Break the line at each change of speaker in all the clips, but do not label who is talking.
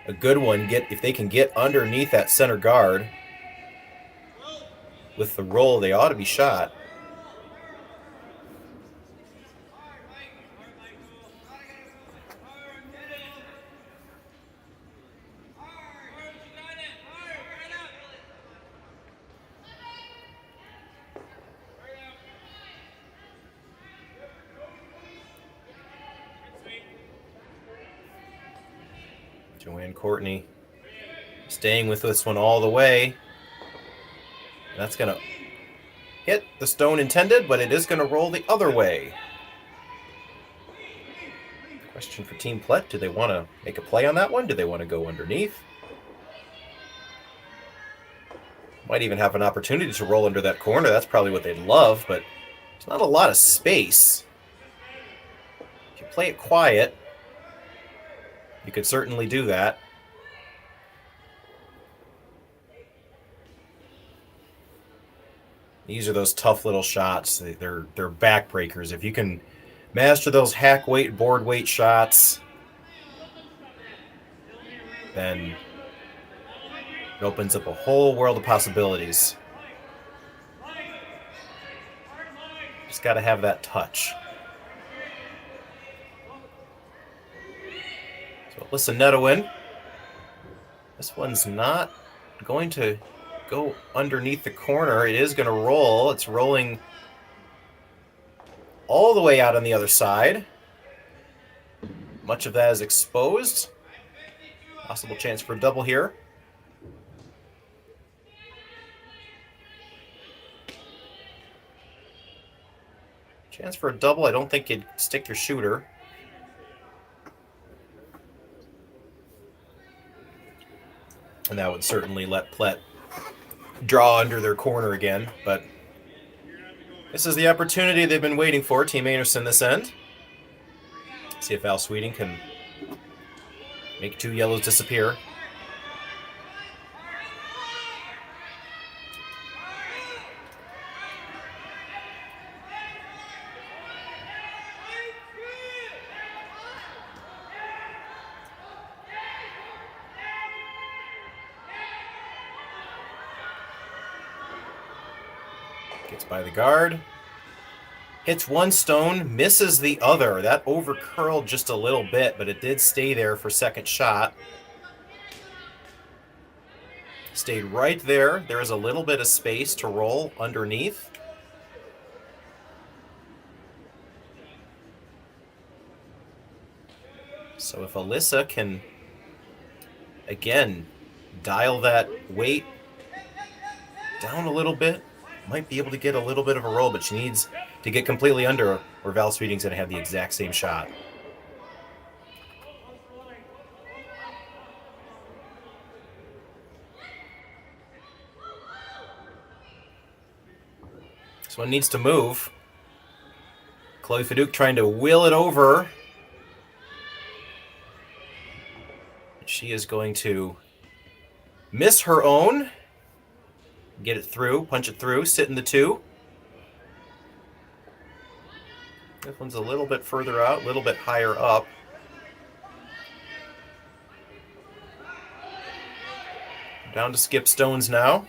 a good one. If they can get underneath that center guard with the roll, they ought to be shot. Joanne Courtney staying with this one all the way. That's going to hit the stone intended, but it is going to roll the other way. Question for Team Plett, do they want to make a play on that one? Do they want to go underneath? Might even have an opportunity to roll under that corner. That's probably what they'd love, but there's not a lot of space. If you play it quiet, you could certainly do that. These are those tough little shots. They're backbreakers. If you can master those hack weight, board weight shots, then it opens up a whole world of possibilities. Just got to have that touch. So Alyssa Netowin. This one's not going to go underneath the corner. It is going to roll. It's rolling all the way out on the other side. Much of that is exposed. Possible chance for a double here. Chance for a double. I don't think you'd stick your shooter. And that would certainly let Plett draw under their corner again. But this is the opportunity they've been waiting for, Team Einarson this end. See if Al Sweeting can make two yellows disappear. Gets by the guard. Hits one stone, misses the other. That over curled just a little bit, but it did stay there for second shot. Stayed right there. There is a little bit of space to roll underneath. So if Alyssa can, again, dial that weight down a little bit, might be able to get a little bit of a roll, but she needs to get completely under, or Val Sweeting's going to have the exact same shot. This one needs to move. Chloe Fadouk trying to will it over. She is going to miss her own. Get it through, punch it through, sit in the two. This one's a little bit further out, a little bit higher up. Down to skip stones now.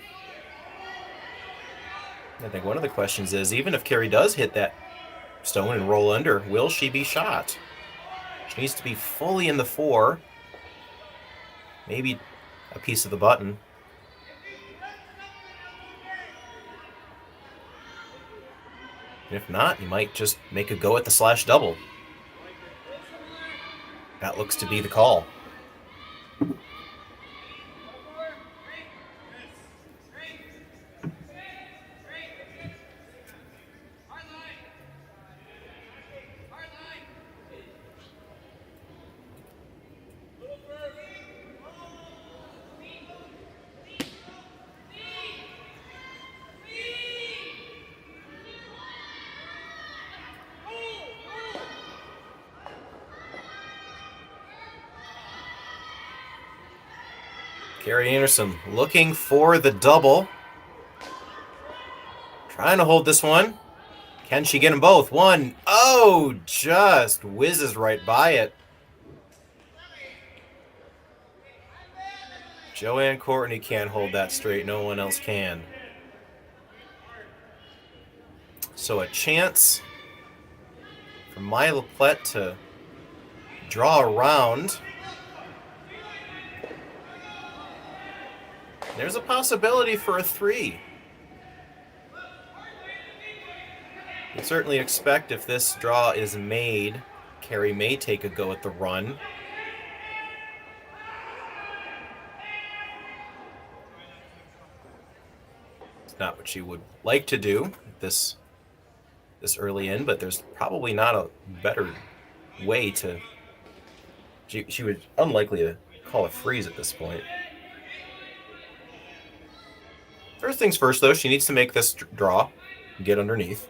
I think one of the questions is, even if Kerri does hit that stone and roll under, will she be shot? She needs to be fully in the four. Maybe a piece of the button. If not, you might just make a go at the slash double. That looks to be the call. Kerri Einarson looking for the double. Trying to hold this one. Can she get them both? One. Oh, just whizzes right by it. Joanne Courtney can't hold that straight. No one else can. So a chance for Myla Plett to draw around. There's a possibility for a 3. You'd certainly expect if this draw is made, Kerri may take a go at the run. It's not what she would like to do this early in, but there's probably not a better way to... She would unlikely to call a freeze at this point. First things first, though, she needs to make this draw and get underneath.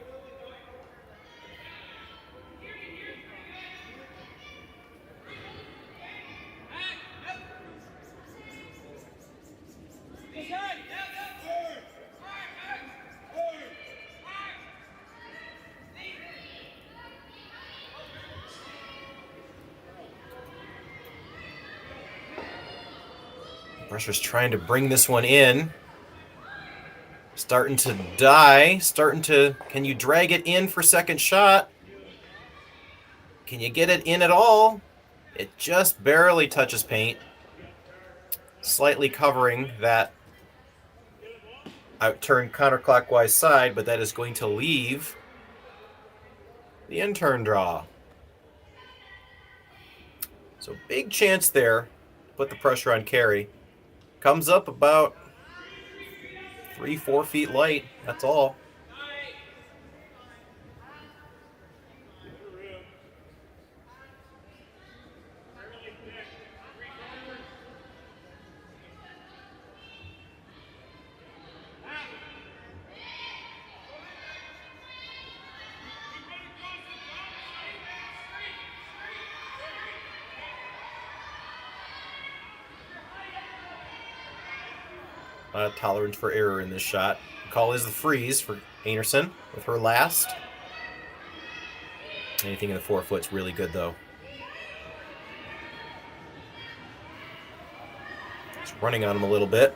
Pressure's trying to bring this one in. Starting to die. Can you drag it in for second shot? Can you get it in at all? It just barely touches paint. Slightly covering that out-turn counterclockwise side, but that is going to leave the in-turn draw. So big chance there to put the pressure on Kerri. Comes up about 3-4 feet light. That's all. Tolerance for error in this shot. The call is the freeze for Einarson with her last. Anything in the 4 foot's really good, though. Just running on him a little bit.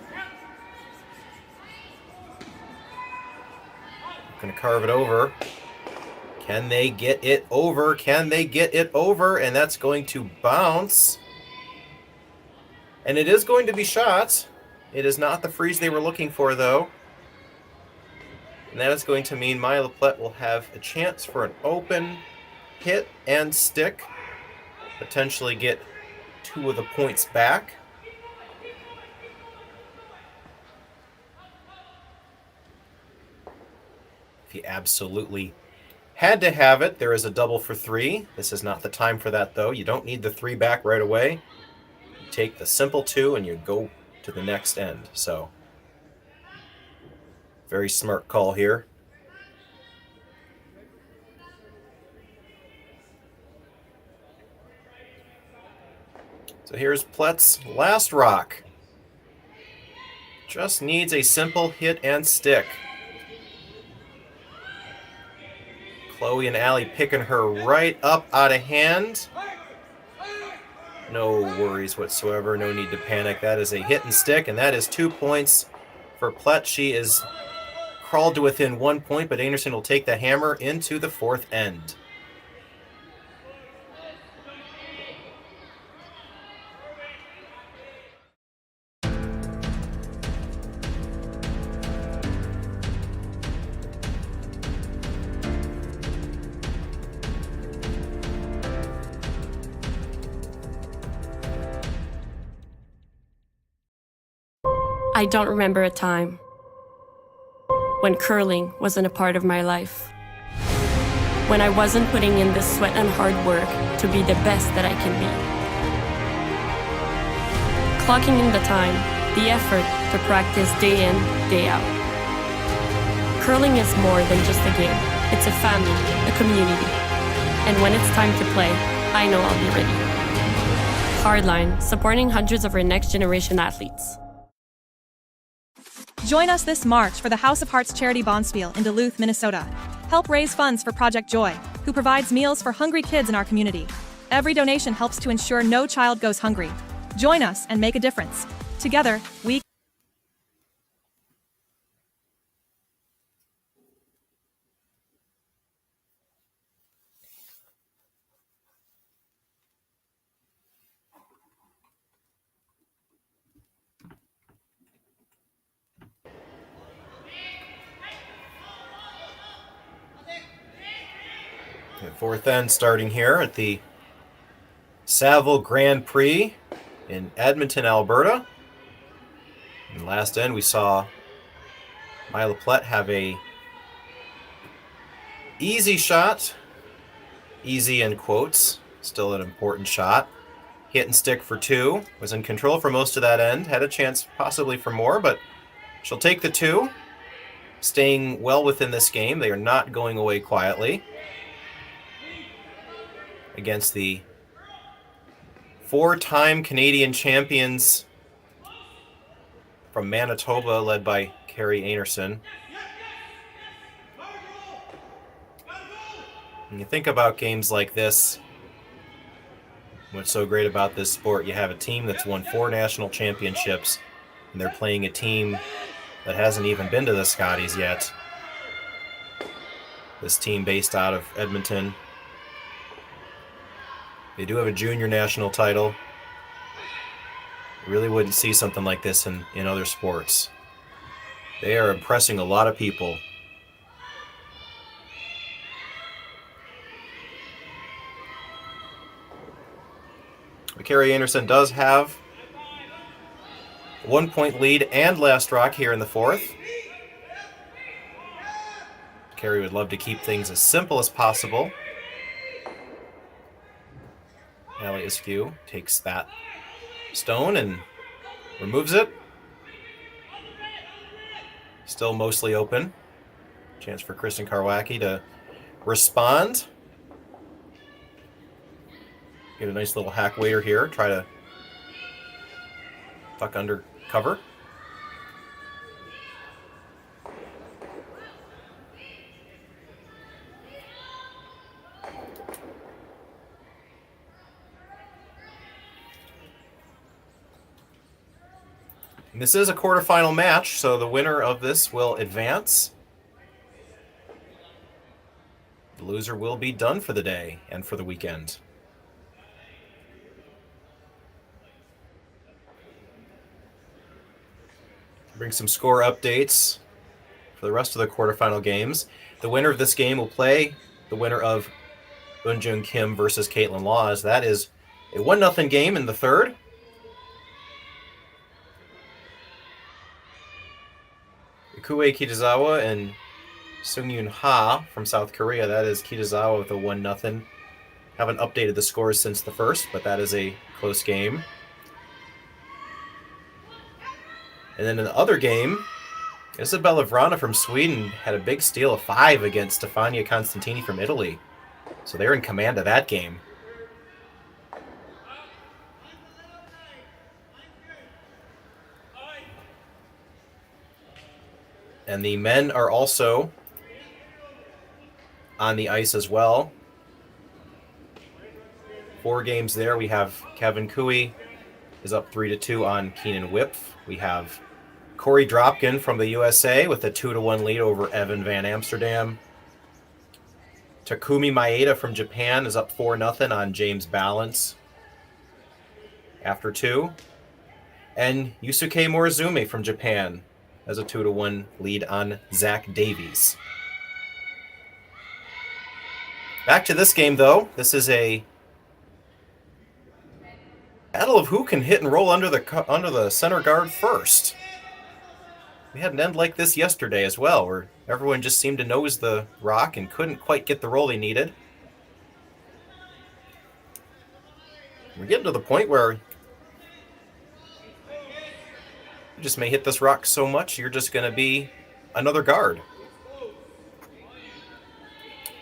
Going to carve it over. Can they get it over? Can they get it over? And that's going to bounce. And it is going to be shot. It is not the freeze they were looking for, though. And that is going to mean Myla Plett will have a chance for an open hit and stick. Potentially get 2 of the points back. If he absolutely had to have it, there is a double for 3. This is not the time for that, though. You don't need the 3 back right away. You take the simple 2 and you go to the next end. So very smart call here. So here's Plett's last rock. Just needs a simple hit and stick. Chloe and Allie picking her right up out of hand. No worries whatsoever. No need to panic. That is a hit and stick, and that is 2 points for Plett. She is crawled to within 1 point, but Einarson will take the hammer into the 4th end.
I don't remember a time when curling wasn't a part of my life. When I wasn't putting in the sweat and hard work to be the best that I can be. Clocking in the time, the effort to practice day in, day out. Curling is more than just a game. It's a family, a community. And when it's time to play, I know I'll be ready. Hardline, supporting hundreds of our next generation athletes.
Join us this March for the House of Hearts Charity Bonspiel in Duluth, Minnesota. Help raise funds for Project Joy, who provides meals for hungry kids in our community. Every donation helps to ensure no child goes hungry. Join us and make a difference. Together, we
The fourth end starting here at the Saville Grand Prix in Edmonton, Alberta. In the last end, we saw Myla Plett have a easy shot. Easy in quotes. Still an important shot. Hit and stick for 2. Was in control for most of that end. Had a chance possibly for more, but she'll take the 2. Staying well within this game. They are not going away quietly against the 4-time Canadian champions from Manitoba, led by Kerri Einarson. When you think about games like this, what's so great about this sport, you have a team that's won 4 national championships, and they're playing a team that hasn't even been to the Scotties yet. This team based out of Edmonton. They do have a junior national title. You really wouldn't see something like this in other sports. They are impressing a lot of people. Kerri Einarson does have a 1-point lead and last rock here in the fourth. Kerri would love to keep things as simple as possible. Allie Askew takes that stone and removes it. Still mostly open. Chance for Kristen Karwacki to respond. Get a nice little hack waiter here. Try to tuck under cover. And this is a quarterfinal match, so the winner of this will advance. The loser will be done for the day and for the weekend. Bring some score updates for the rest of the quarterfinal games. The winner of this game will play the winner of Eunjung Kim versus Caitlin Laws. That is a 1-0 game in the third. Ikue Kitazawa and Sung-Yoon Ha from South Korea. That is Kitazawa with a 1-0. Haven't updated the scores since the first, but that is a close game. And then in the other game, Isabella Vrana from Sweden had a big steal of 5 against Stefania Constantini from Italy. So they're in command of that game. And the men are also on the ice as well. 4 games there. We have Kevin Cooey is up 3-2 on Keenan Whipf. We have Corey Dropkin from the USA with a 2-1 lead over Evan Van Amsterdam. Takumi Maeda from Japan is up 4-0 on James Balance after 2. And Yusuke Morizume from Japan has a 2-1 lead on Zach Davies. Back to this game, though. This is a battle of who can hit and roll under the center guard first. We had an end like this yesterday as well, where everyone just seemed to nose the rock and couldn't quite get the roll they needed. We're getting to the point where you just may hit this rock so much you're just going to be another guard.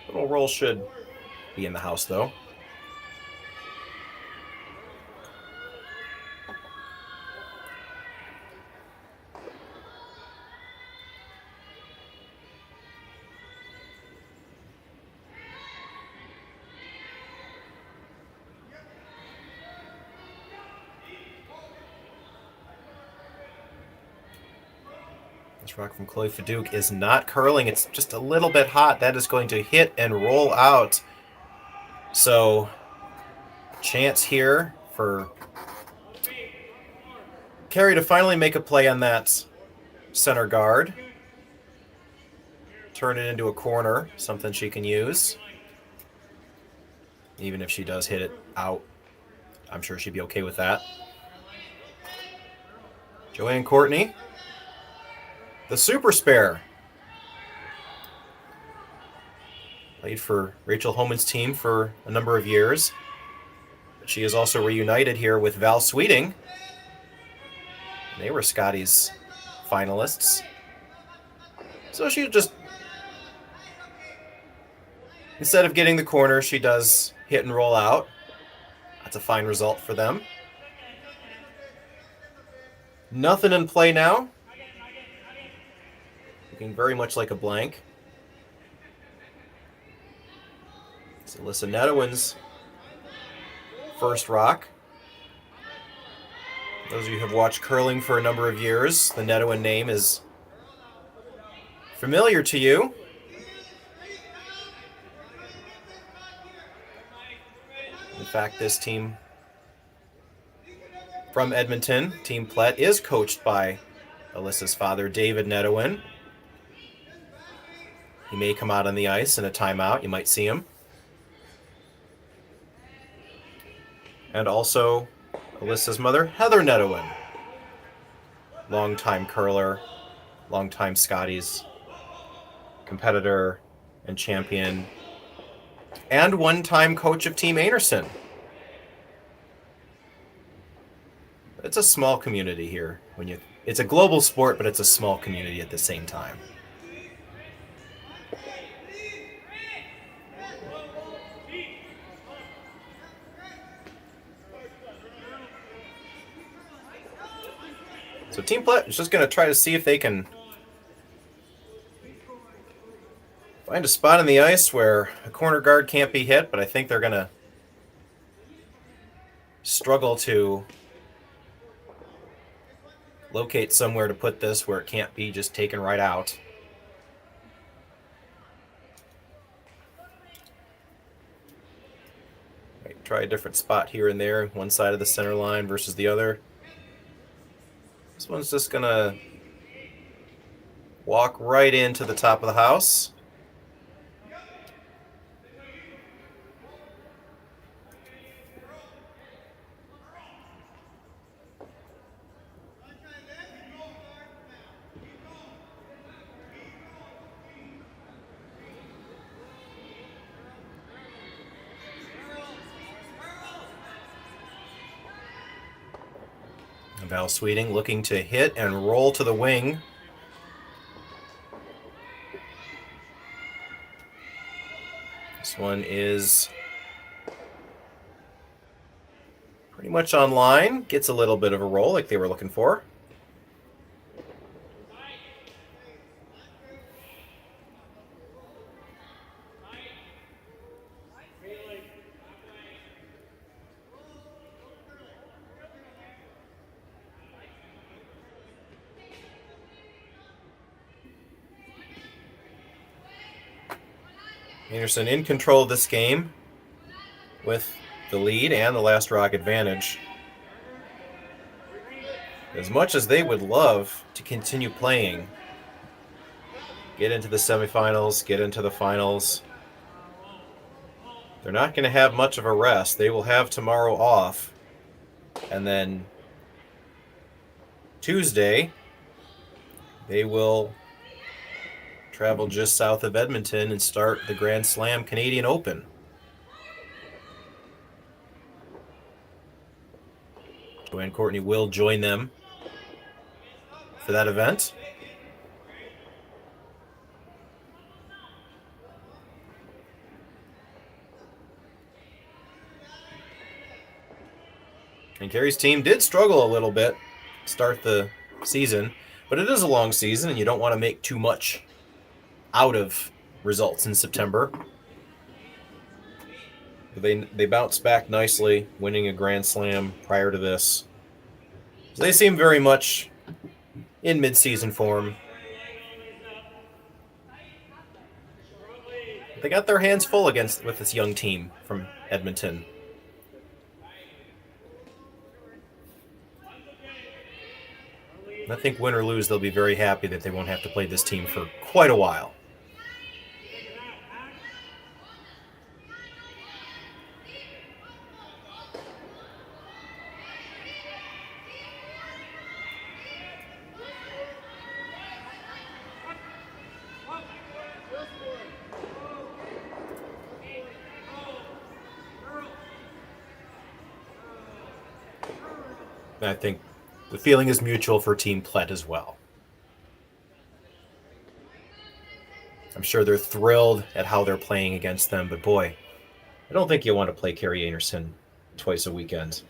Little roll should be in the house, though. This rock from Chloe Fadouk is not curling. It's just a little bit hot. That is going to hit and roll out. So, chance here for Kerri to finally make a play on that center guard. Turn it into a corner, something she can use. Even if she does hit it out, I'm sure she'd be okay with that. Joanne Courtney, the super spare. Played for Rachel Homan's team for a number of years. But she is also reunited here with Val Sweeting. They were Scotty's finalists. So she just, instead of getting the corner, she does hit and roll out. That's a fine result for them. Nothing in play now. Looking very much like a blank. It's Alyssa Nedowin's first rock. Those of you who have watched curling for a number of years, the Nedowin name is familiar to you. In fact, this team from Edmonton, Team Plett, is coached by Alyssa's father, David Nedowin. He may come out on the ice in a timeout. You might see him. And also Alyssa's mother, Heather Nedowin. Longtime curler, longtime Scotties competitor and champion, and one-time coach of Team Einarson. It's a small community here. It's a global sport, but it's a small community at the same time. So Team Plett is just going to try to see if they can find a spot on the ice where a corner guard can't be hit, but I think they're going to struggle to locate somewhere to put this where it can't be just taken right out. Right, try a different spot here and there, one side of the center line versus the other. This one's just going to walk right into the top of the house. Val Sweeting looking to hit and roll to the wing. This one is pretty much on line. Gets a little bit of a roll like they were looking for. Einarson in control of this game with the lead and the last rock advantage. As much as they would love to continue playing, get into the semifinals, get into the finals, they're not going to have much of a rest. They will have tomorrow off. And then Tuesday, they will travel just south of Edmonton and start the Grand Slam Canadian Open. Joanne Courtney will join them for that event. And Kerri's team did struggle a little bit to start the season, but it is a long season and you don't want to make too much out of results in September. They bounced back nicely, winning a Grand Slam prior to this. So they seem very much in mid-season form. they got their hands full with this young team from Edmonton. I think win or lose, they'll be very happy that they won't have to play this team for quite a while. I think the feeling is mutual for Team Plett as well. I'm sure they're thrilled at how they're playing against them, but boy, I don't think you want to play Kerri Einarson twice a weekend.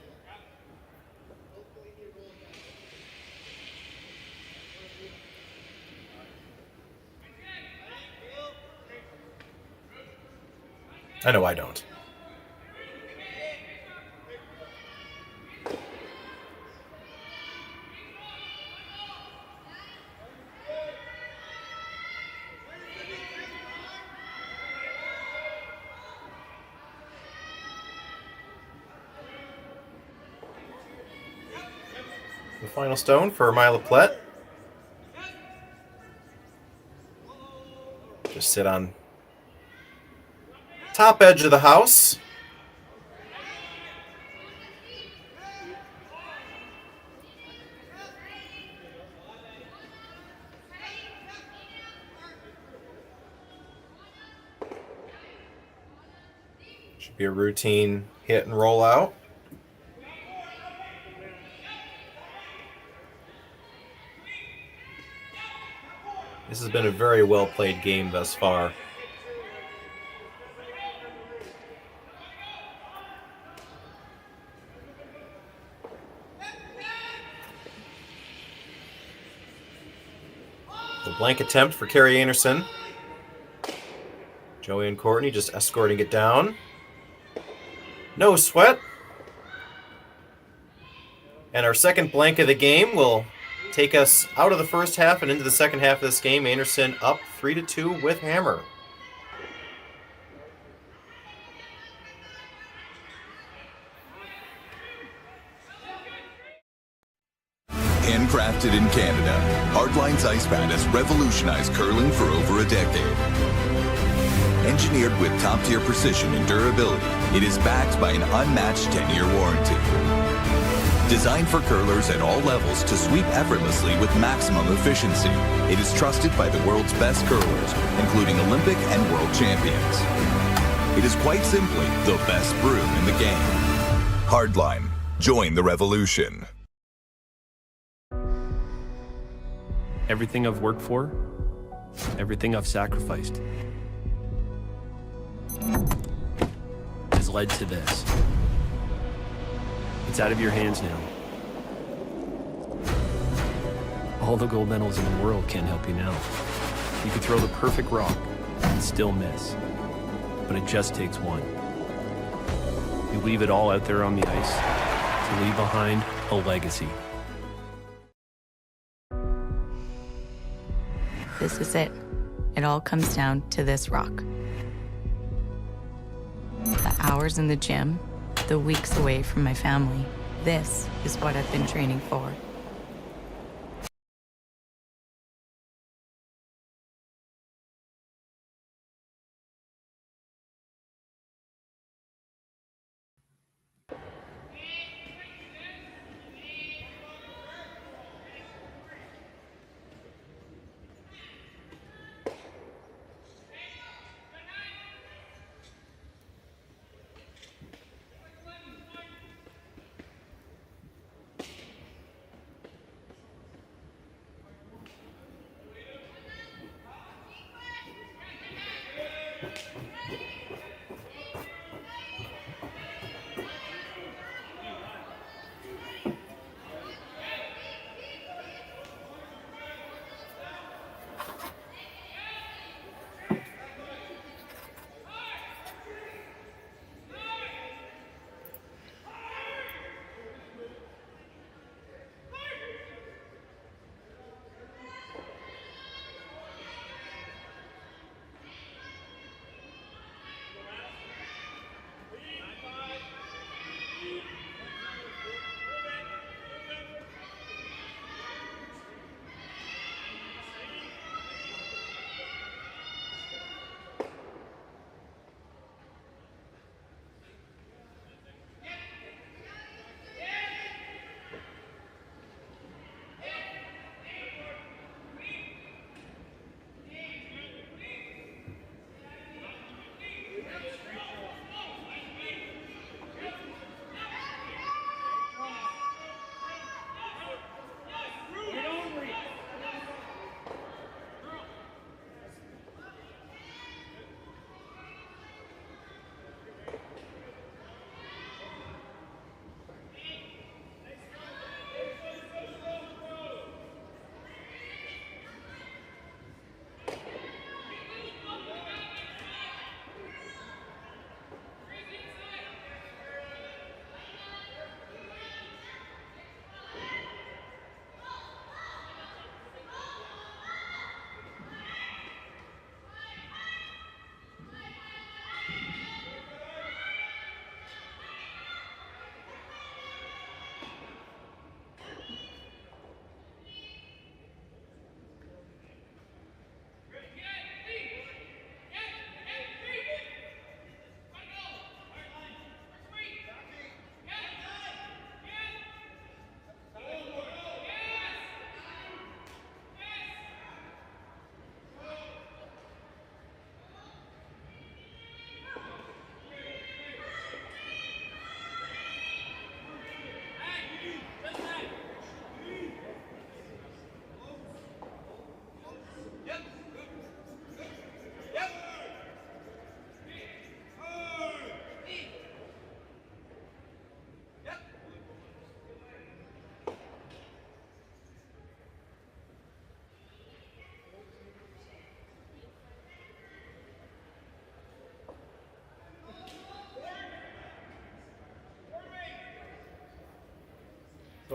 I know I don't. The final stone for Myla Plett. Just sit on top edge of the house. Should be a routine hit and roll out. This has been a very well played game thus far. The blank attempt for Kerri Einarson. Joey and Courtney just escorting it down. No sweat. And our second blank of the game will take us out of the first half and into the second half of this game. Einarson up 3-2 with hammer.
Handcrafted in Canada, Hardline's ice pad has revolutionized curling for over a decade. Engineered with top-tier precision and durability, it is backed by an unmatched 10-year warranty. Designed for curlers at all levels to sweep effortlessly with maximum efficiency, it is trusted by the world's best curlers, including Olympic and world champions. It is quite simply the best broom in the game. Hardline. Join the revolution.
Everything I've worked for, everything I've sacrificed, has led to this. It's out of your hands now. All the gold medals in the world can't help you now. You can throw the perfect rock and still miss, but it just takes one. You leave it all out there on the ice to leave behind a legacy.
This is it. It all comes down to this rock. The hours in the gym, the weeks away from my family. This is what I've been training for.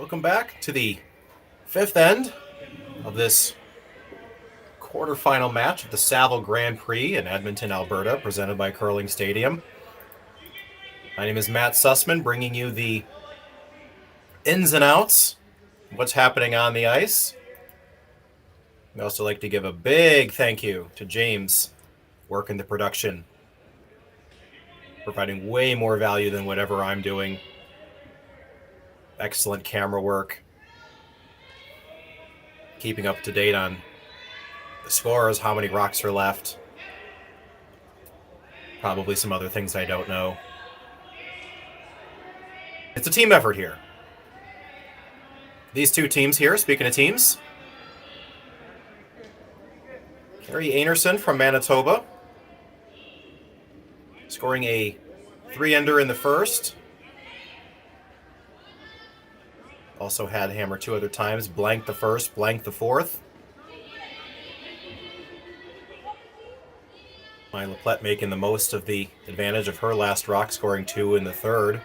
Welcome back to the fifth end of this quarterfinal match at the Saville Grand Prix in Edmonton, Alberta, presented by Curling Stadium. My name is Matt Sussman, bringing you the ins and outs of what's happening on the ice. I'd also like to give a big thank you to James, working the production, providing way more value than whatever I'm doing. Excellent camera work, keeping up to date on the scores, how many rocks are left, probably some other things I don't know. It's a team effort here. These two teams here, speaking of teams, Kerri Einarson from Manitoba, scoring a 3-ender in the first. Also had hammer 2 other times, blanked the first, blanked the fourth. Myla Plett making the most of the advantage of her last rock, scoring 2 in the third.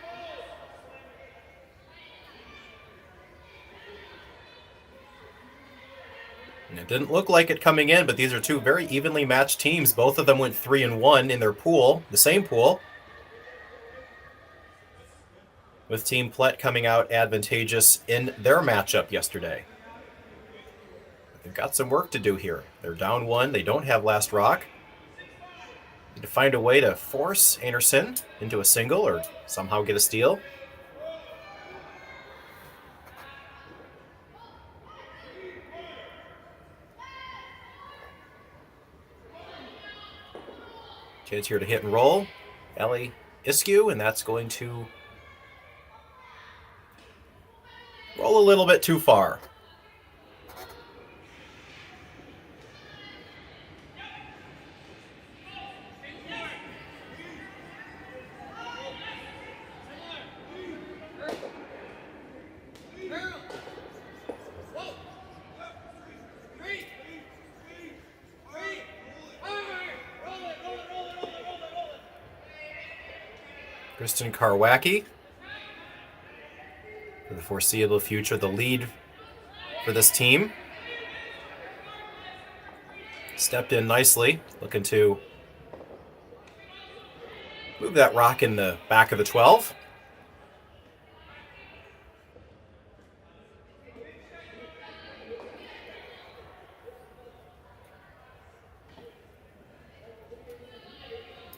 And it didn't look like it coming in, but these are two very evenly matched teams. Both of them went 3-1 in their pool, the same pool, with Team Plett coming out advantageous in their matchup yesterday. But they've got some work to do here. They're down 1. They don't have last rock. Need to find a way to force Einarson into a single or somehow get a steal. Chance here to hit and roll. Ellie Iskew, and that's going to roll a little bit too far. Kristen Karwacki, for the foreseeable future, the lead for this team. Stepped in nicely, looking to move that rock in the back of the 12.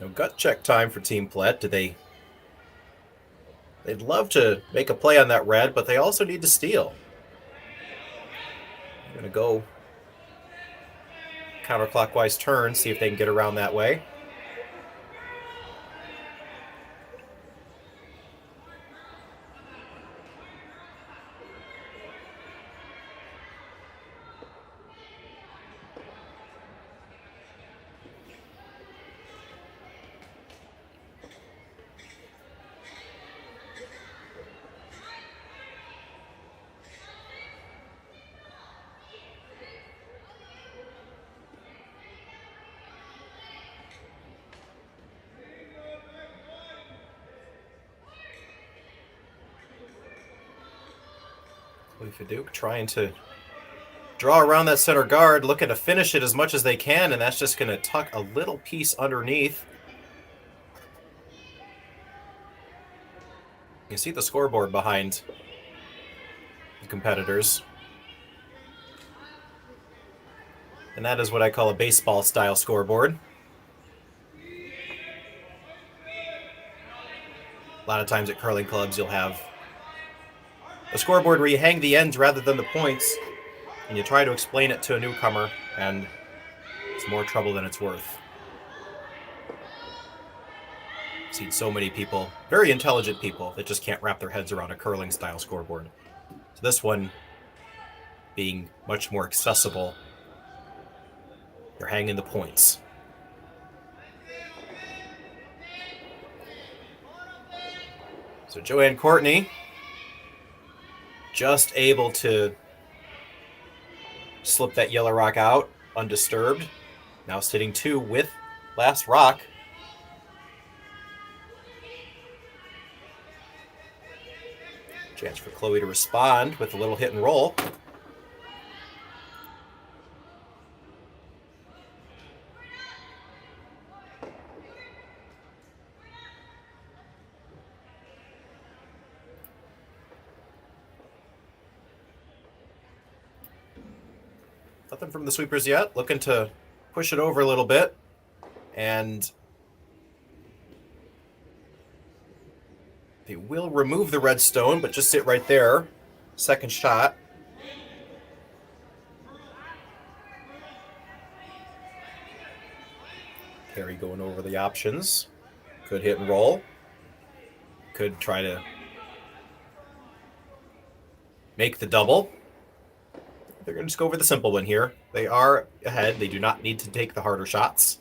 No gut check time for Team Plett. They'd love to make a play on that red, but they also need to steal. I'm going to go counterclockwise turn, see if they can get around that way. Duke trying to draw around that center guard, looking to finish it as much as they can, and that's just going to tuck a little piece underneath. You see the scoreboard behind the competitors. And that is what I call a baseball-style scoreboard. A lot of times at curling clubs, you'll have a scoreboard where you hang the ends rather than the points, and you try to explain it to a newcomer, and it's more trouble than it's worth. I've seen so many people, very intelligent people, that just can't wrap their heads around a curling-style scoreboard. So this one being much more accessible, you're hanging the points. So Joanne Courtney just able to slip that yellow rock out undisturbed. Now sitting 2 with last rock. Chance for Chloe to respond with a little hit and roll. Nothing from the sweepers yet. Looking to push it over a little bit. And they will remove the red stone, but just sit right there. Second shot. Kerri going over the options. Could hit and roll. Could try to make the double. They're going to just go over the simple one here. They are ahead. They do not need to take the harder shots.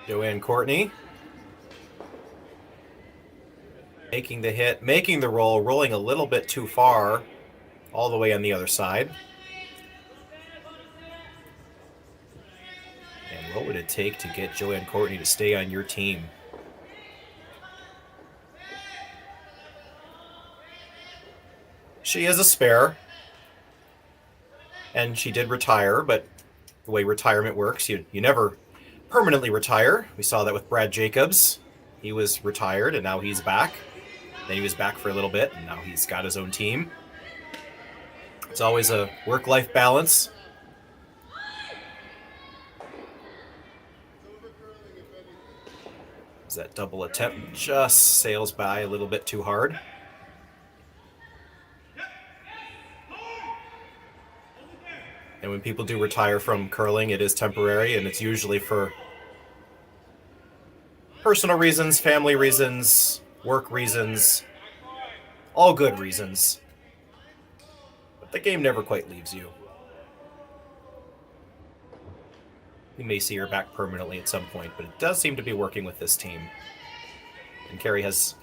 Joanne Courtney making the hit, making the roll, rolling a little bit too far, all the way on the other side. And what would it take to get Joanne Courtney to stay on your team? She is a spare, and she did retire, but the way retirement works, you never permanently retire. We saw that with Brad Jacobs. He was retired, and now he's back. Then he was back for a little bit, and now he's got his own team. It's always a work-life balance. As that double attempt just sails by a little bit too hard. And when people do retire from curling, it is temporary, and it's usually for personal reasons, family reasons, work reasons, all good reasons. But the game never quite leaves you. We may see her back permanently at some point, but it does seem to be working with this team. And Kerri has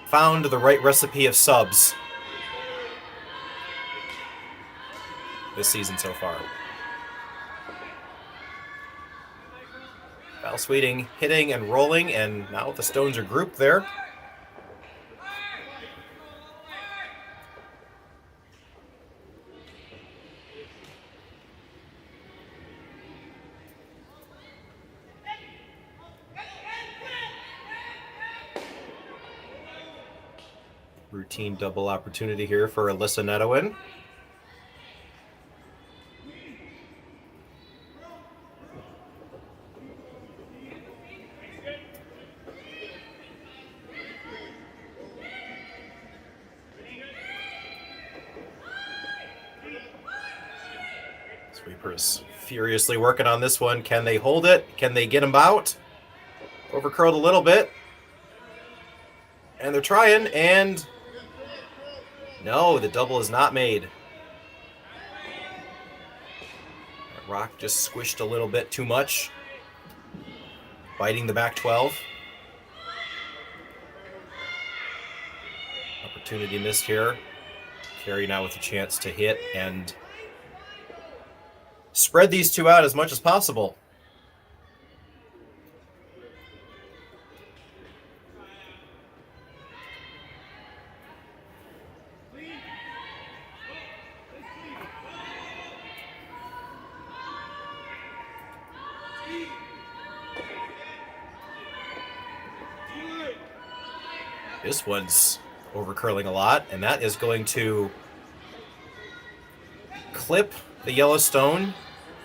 found the right recipe of subs this season so far. Val Sweeting hitting and rolling, and now the stones are grouped there. Routine double opportunity here for Alyssa Nedowin. Sweepers furiously working on this one. Can they hold it? Can they get him out? Overcurled a little bit. And they're trying, and no, the double is not made. That rock just squished a little bit too much. Biting the back 12. Opportunity missed here. Kerri now with a chance to hit and spread these two out as much as possible. This one's overcurling a lot, and that is going to clip the yellow stone,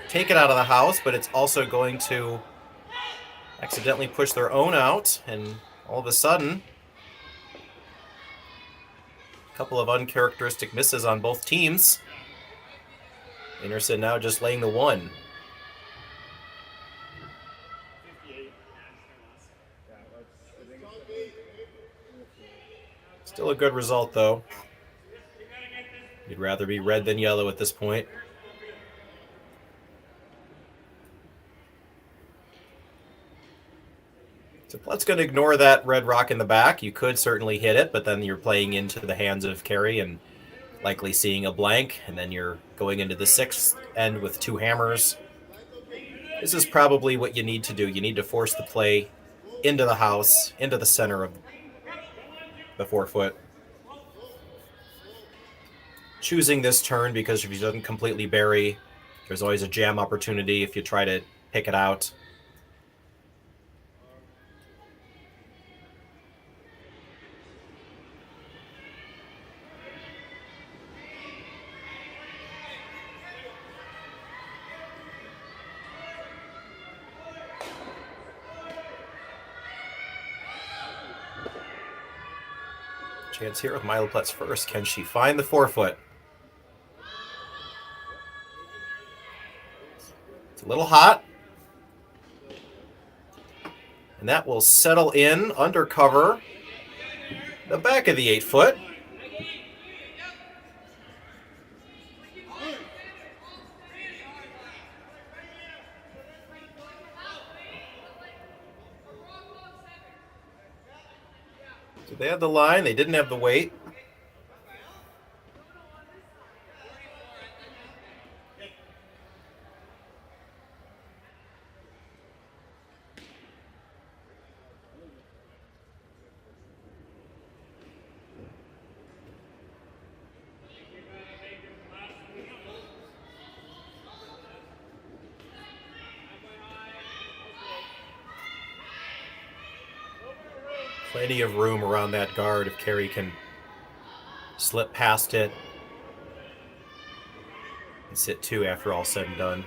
take it out of the house, but it's also going to accidentally push their own out, and all of a sudden, a couple of uncharacteristic misses on both teams. Einarson now just laying the one. Still a good result, though. You'd rather be red than yellow at this point. So Plett's going to ignore that red rock in the back. You could certainly hit it, but then you're playing into the hands of Kerri and likely seeing a blank, and then you're going into the 6th end with 2 hammers. This is probably what you need to do. You need to force the play into the house, into the center of the 4-foot. Choosing this turn because if he doesn't completely bury, there's always a jam opportunity if you try to pick it out. Chance here with Myla Plett's first. Can she find the 4-foot? It's a little hot. And that will settle in under cover the back of the 8-foot. So they had the line, they didn't have the weight. Plenty of room around that guard if Kerri can slip past it and sit 2 after all said and done.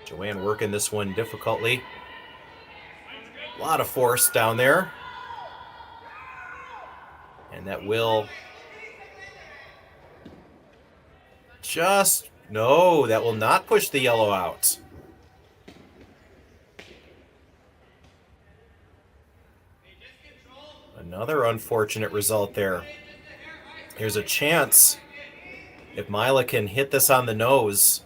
Joanne working this one difficultly. A lot of force down there. And that will no, that will not push the yellow out. Another unfortunate result there. There's a chance if Myla can hit this on the nose,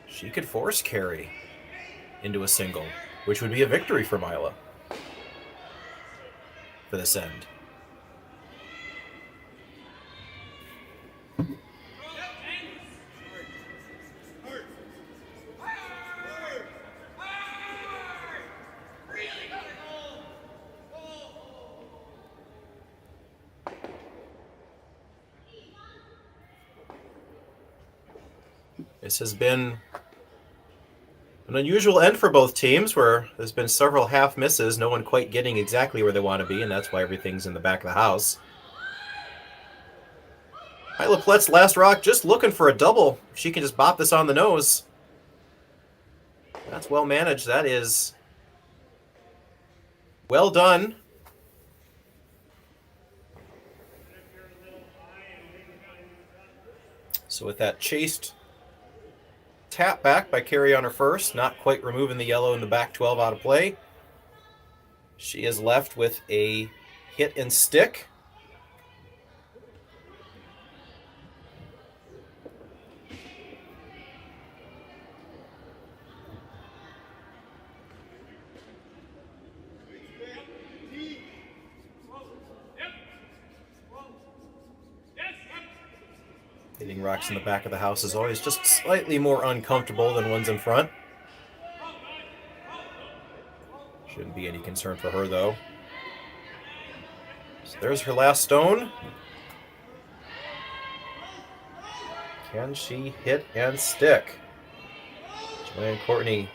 she could force Kerri into a single, which would be a victory for Myla for this end. This has been an unusual end for both teams where there's been several half misses, no one quite getting exactly where they want to be, and that's why everything's in the back of the house. Myla Plett's last rock just looking for a double. If she can just bop this on the nose. That's well managed. That is well done. So with that chased tap back by Kerri on her first, not quite removing the yellow in the back 12 out of play. She is left with a hit and stick. Hitting rocks in the back of the house is always just slightly more uncomfortable than ones in front. Shouldn't be any concern for her, though. So there's her last stone. Can she hit and stick? Joanne Courtney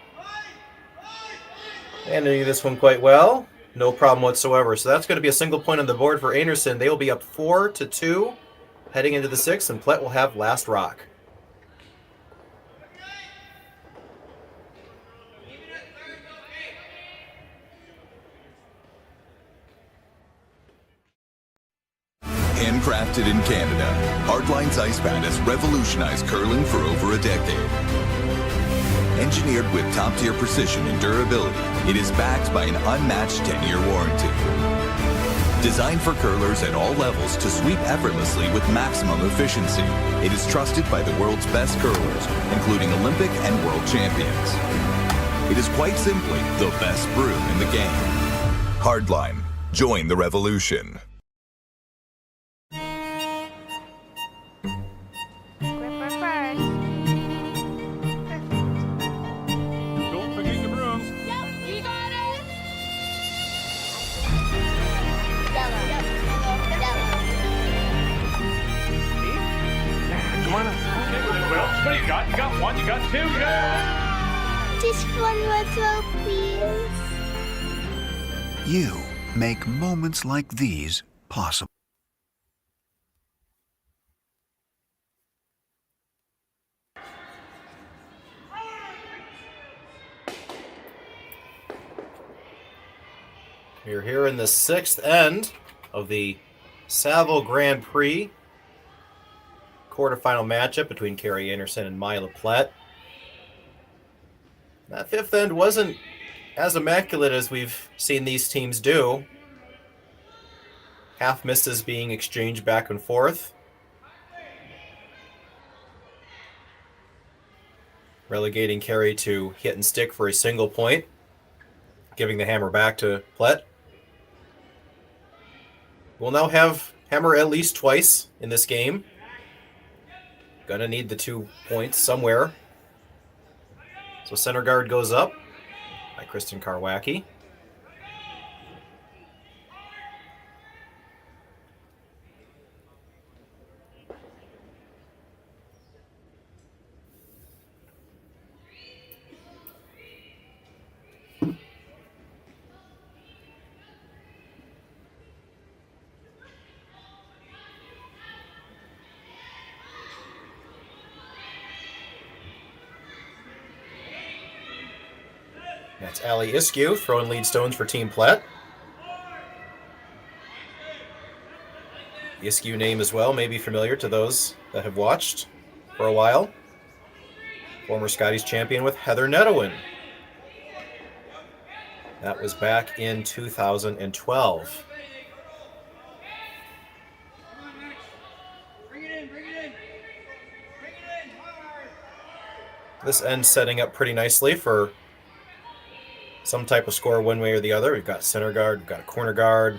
handling this one quite well. No problem whatsoever. So that's going to be a single point on the board for Einarson. They will be up 4-2. Heading into the 6th, and Plett will have last rock.
Handcrafted in Canada, Hardline's ice band has revolutionized curling for over a decade. Engineered with top-tier precision and durability, it is backed by an unmatched 10-year warranty. Designed for curlers at all levels to sweep effortlessly with maximum efficiency, it is trusted by the world's best curlers, including Olympic and world champions. It is quite simply the best broom in the game. Hardline. Join the revolution.
Don't forget your brooms.
Yep, you got it.
Come on up. Okay, well, what do you got? You got one, you got two, you got...
Just one more throw, please.
You make moments like these possible.
We're here in the 6th end of the Saville Grand Prix quarterfinal matchup between Kerri Einarson and Myla Plett. That 5th end wasn't as immaculate as we've seen these teams do. Half misses being exchanged back and forth. Relegating Kerri to hit and stick for a single point. Giving the hammer back to Plett. We'll now have hammer at least twice in this game. Gonna need the 2 points somewhere. So center guard goes up by Kristen Karwacki. That's Ali Iskew throwing lead stones for Team Plett. The Iskew name as well may be familiar to those that have watched for a while. Former Scotties champion with Heather Netowin. That was back in 2012. This ends setting up pretty nicely for some type of score one way or the other. We've got center guard, we've got a corner guard.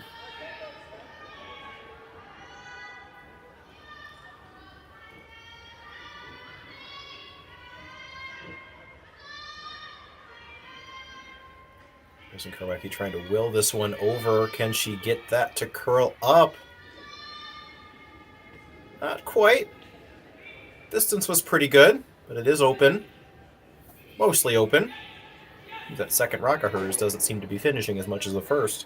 Kristen Karwacki trying to will this one over. Can she get that to curl up? Not quite. Distance was pretty good, but it is open. Mostly open. That second rock of hers doesn't seem to be finishing as much as the first.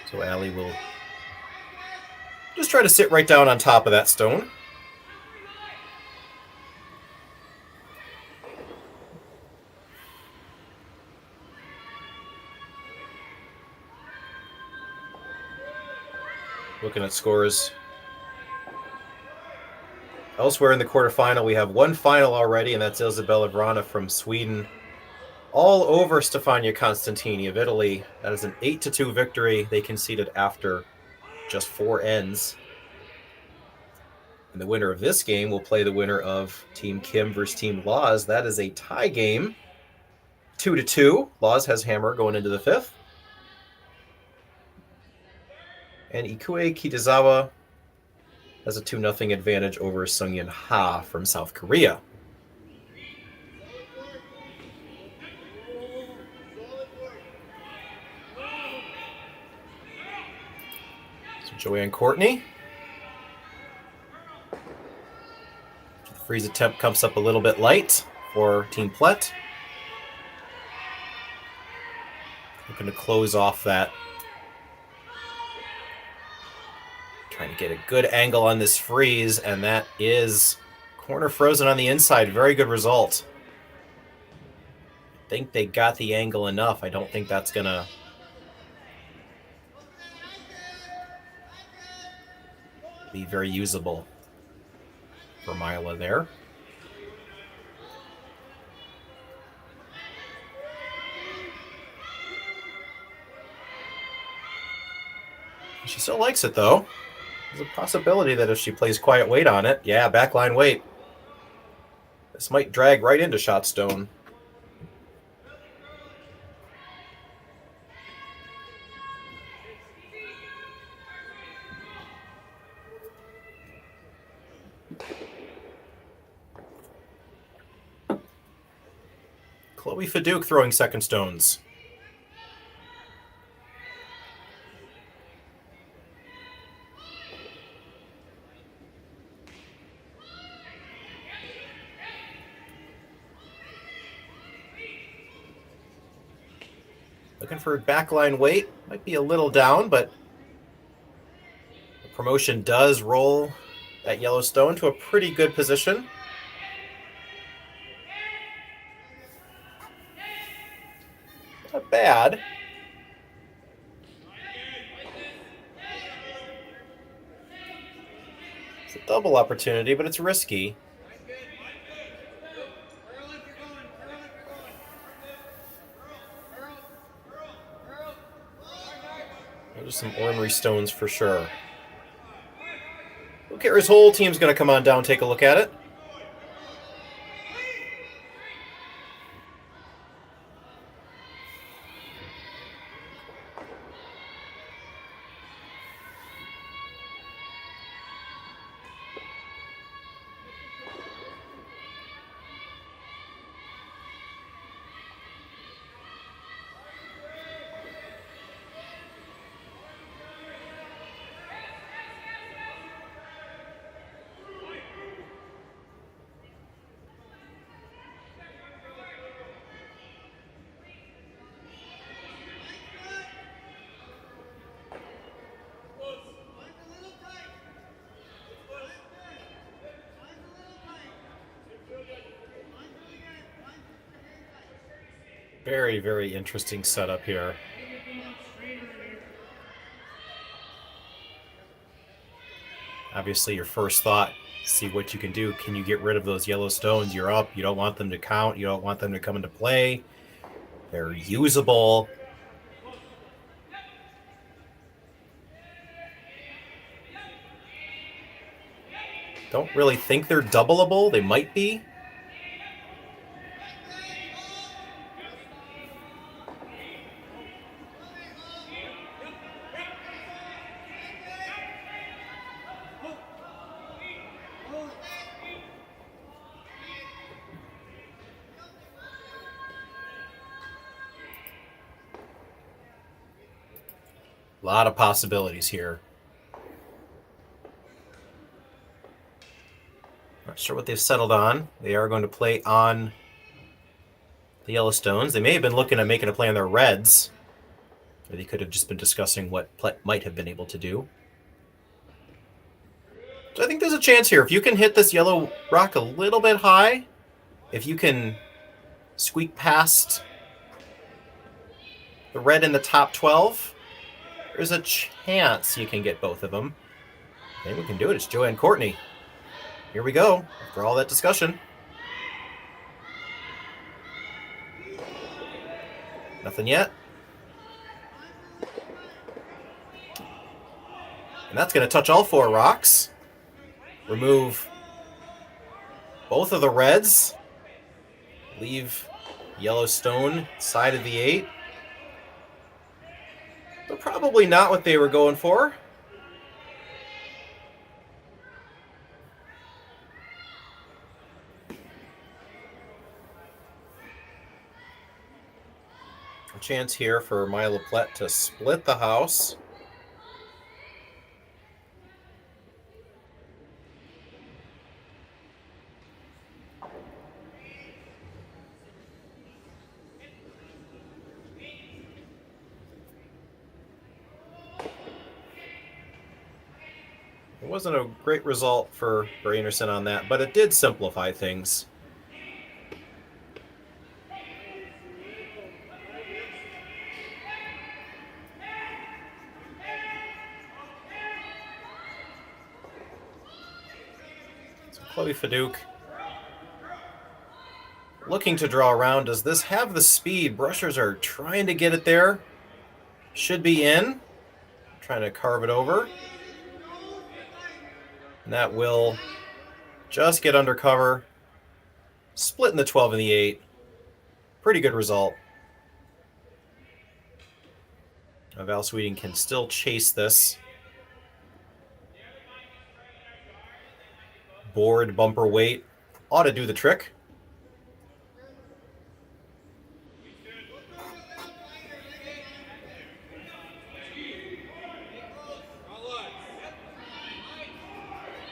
So Ali will just try to sit right down on top of that stone. Looking at scores. Elsewhere in the quarterfinal, we have one final already, and that's Isabella Vrana from Sweden. All over Stefania Constantini of Italy. That is an 8-2 victory. They conceded after just 4 ends. And the winner of this game will play the winner of Team Kim versus Team Laws. That is a tie game. 2-2. Laws has hammer going into the 5th. And Ikue Kitazawa has a 2-0 advantage over Sungyeon Ha from South Korea. So Joanne Courtney. The freeze attempt comes up a little bit light for Team Plett. Looking to close off that. Trying to get a good angle on this freeze, and that is corner frozen on the inside. Very good result. I think they got the angle enough. I don't think that's going to be very usable for Myla there. She still likes it, though. There's a possibility that if she plays quiet weight on it, yeah, backline weight, this might drag right into shot stone. Chloe Fadouk throwing second stones. Looking for backline weight. Might be a little down, but the promotion does roll that yellow stone to a pretty good position. Not bad. It's a double opportunity, but it's risky. There's some ornery stones for sure. Okay, his whole team's going to come on down, take a look at it. Very, very interesting setup here. Obviously, your first thought, see what you can do. Can you get rid of those yellow stones? You're up. You don't want them to count. You don't want them to come into play. They're usable. Don't really think they're doubleable. They might be. A lot of possibilities here. Not sure what they've settled on. They are going to play on the Yellowstones. They may have been looking at making a play on their Reds. Or they could have just been discussing what Plett might have been able to do. So I think there's a chance here. If you can hit this yellow rock a little bit high, if you can squeak past the red in the top 12, there's a chance you can get both of them. Maybe we can do it. It's Joanne Courtney. Here we go. After all that discussion. Nothing yet. And that's going to touch all four rocks. Remove both of the reds. Leave Yellowstone side of the 8. But probably not what they were going for. A chance here for Myla Plett to split the house. It wasn't a great result for Einarson on that, but it did simplify things. So Chloe Fadouk looking to draw around. Does this have the speed? Brushers are trying to get it there. Should be in. trying to carve it over. And that will just get under cover. Splitting the 12 and the 8. Pretty good result. Now Val Sweeting can still chase this. Board, bumper weight. Ought to do the trick.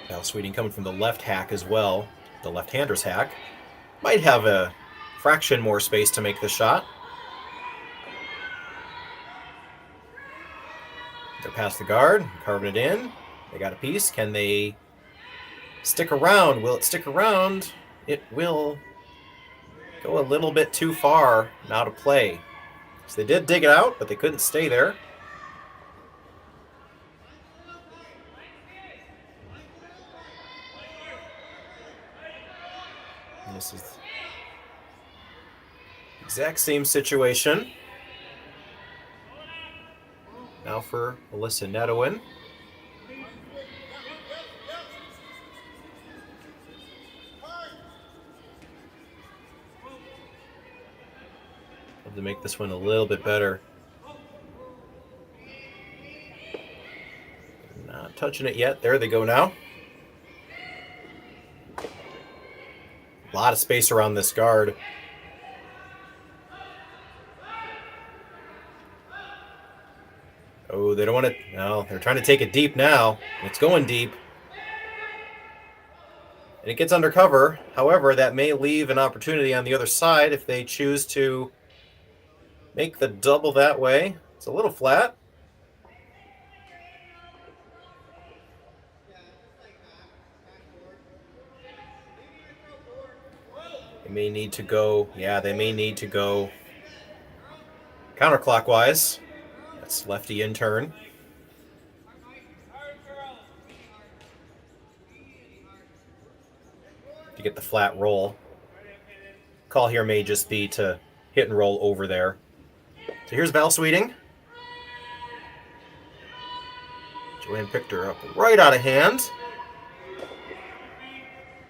Val Sweeting coming from the left hack as well. The left-hander's hack. Might have a fraction more space to make this shot. They're past the guard, carving it in. They got a piece. Can they stick around? Will it stick around? It will go a little bit too far now to play. So they did dig it out, but they couldn't stay there. And this is the exact same situation. Now for Alyssa Nedowin. Have to make this one a little bit better. Not touching it yet. There they go now. A lot of space around this guard. Oh, they don't want to. No, they're trying to take it deep now. It's going deep. And it gets under cover. However, that may leave an opportunity on the other side if they choose to make the double that way. It's a little flat. They may need to go. Yeah, they may need to go counterclockwise. That's lefty in turn. To get the flat roll. Call here may just be to hit and roll over there. So here's Val Sweeting. Joanne picked her up right out of hand.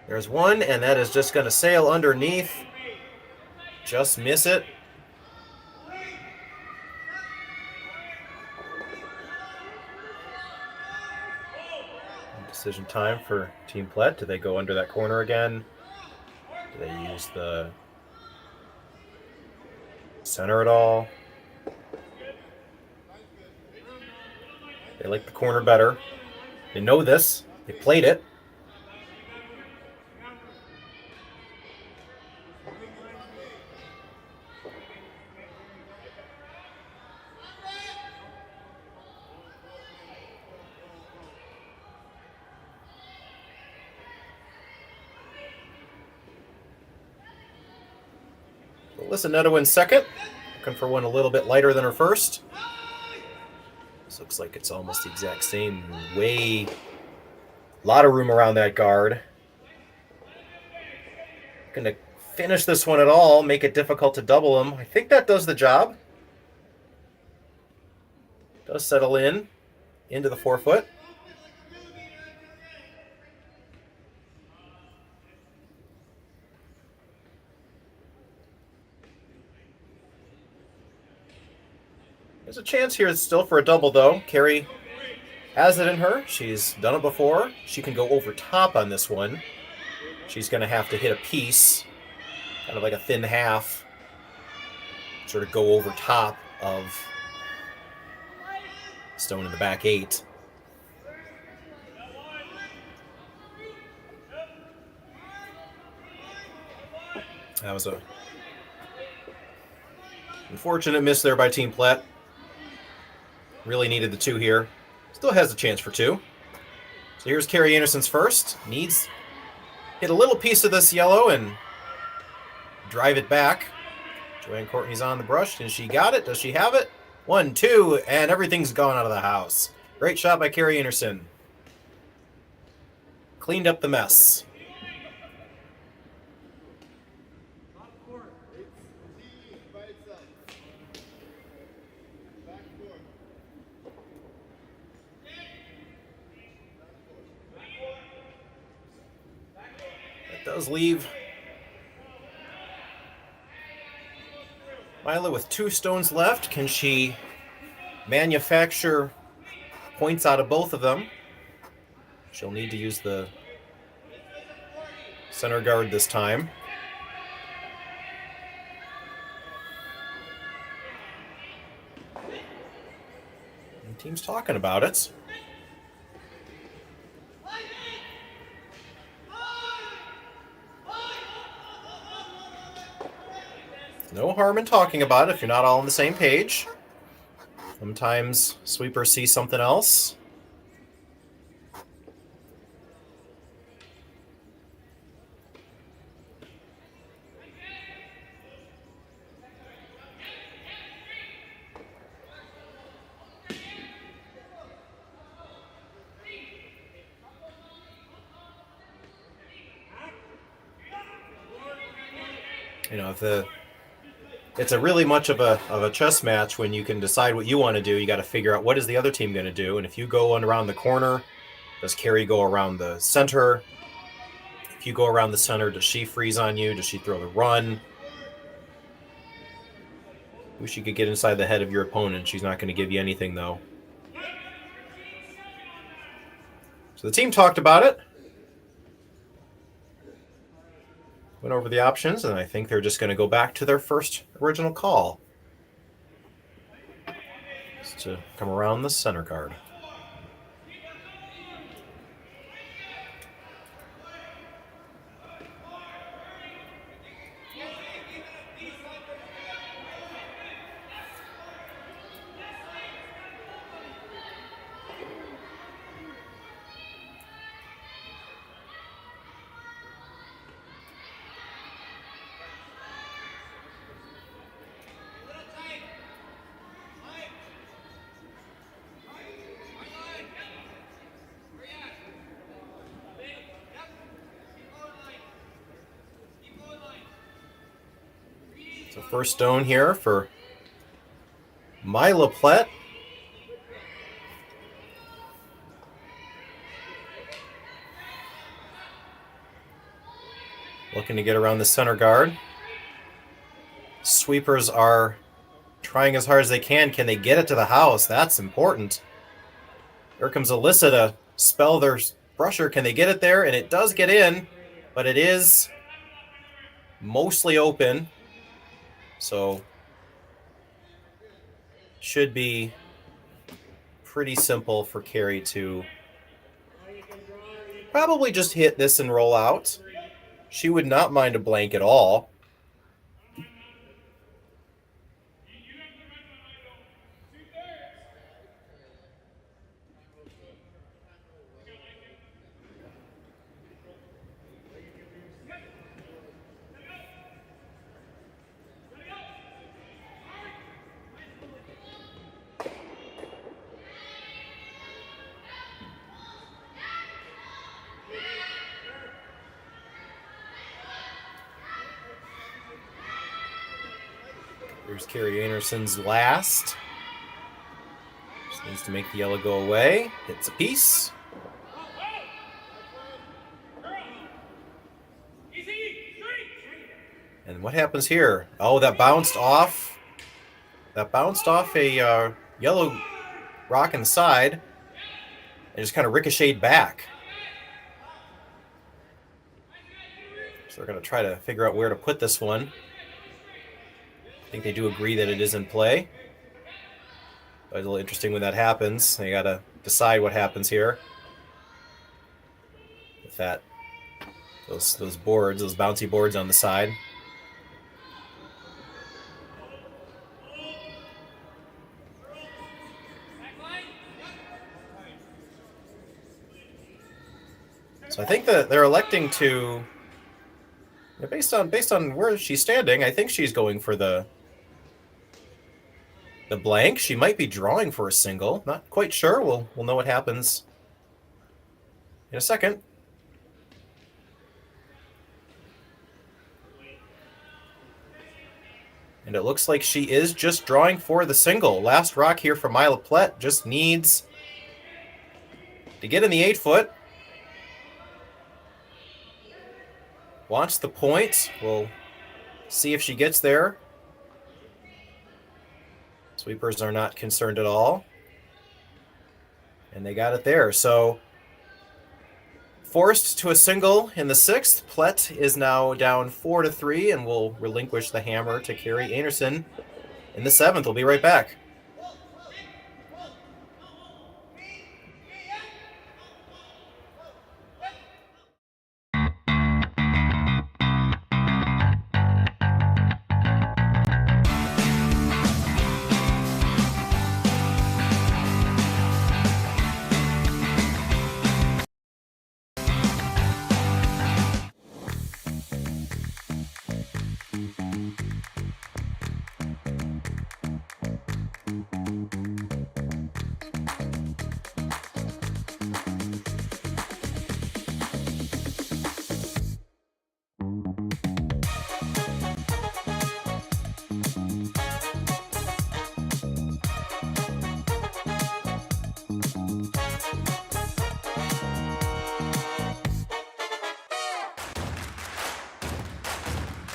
There's one, and that is just going to sail underneath. Just miss it. Decision time for Team Plett. Do they go under that corner again? Do they use the center at all? They like the corner better. They know this. They played it. Alyssa Nedowin second. Looking for one a little bit lighter than her first. This looks like it's almost the exact same way. A lot of room around that guard. Going to finish this one at all, make it difficult to double them. I think that does the job. Does settle in into the 4-foot. There's a chance here still for a double, though. Kerri has it in her. She's done it before. She can go over top on this one. She's going to have to hit a piece, kind of like a thin half, sort of go over top of stone in the back 8. That was a unfortunate miss there by Team Plett. Really needed the 2 here. Still has a chance for 2. So here's Kerri Einarson's first. Needs hit a little piece of this yellow and drive it back. Joanne Courtney's on the brush. And she got it. Does she have it? 1, 2, and everything's gone out of the house. Great shot by Kerri Einarson. Cleaned up the mess. does leave Myla with 2 stones left. Can she manufacture points out of both of them? She'll need to use the center guard this time. And the team's talking about it. No harm in talking about it if you're not all on the same page. Sometimes sweepers see something else. You know, it's a really much of a chess match when you can decide what you want to do. You got to figure out what is the other team going to do. And if you go around the corner, does Kerri go around the center? If you go around the center, does she freeze on you? Does she throw the run? Wish you could get inside the head of your opponent. She's not going to give you anything, though. So the team talked about it. Went over the options, and I think they're just going to go back to their first original call. Just to come around the center guard. So first stone here for Myla Plett. Looking to get around the center guard. Sweepers are trying as hard as they can. Can they get it to the house? That's important. Here comes Alyssa to spell their brusher. Can they get it there? And it does get in, but it is mostly open. So should be pretty simple for Kerri to probably just hit this and roll out. She would not mind a blank at all. Here's Kerri Einarson's last. Just needs to make the yellow go away. Hits a piece. And what happens here? Oh, that bounced off. That bounced off a yellow rock inside and just kind of ricocheted back. So they're going to try to figure out where to put this one. I think they do agree that it is in play. But it's a little interesting when that happens. They got to decide what happens here. With that, those boards, those bouncy boards on the side. So I think that they're electing to, based on where she's standing, I think she's going for the blank. She might be drawing for a single. Not quite sure. We'll know what happens in a second. And it looks like she is just drawing for the single. Last rock here for Myla Plett. Just needs to get in the 8-foot. wants the point. We'll see if she gets there. Sweepers are not concerned at all. And they got it there. So forced to a single in the 6th. Plett is now down 4-3 and will relinquish the hammer to Kerri Einarson in the 7th. We'll be right back.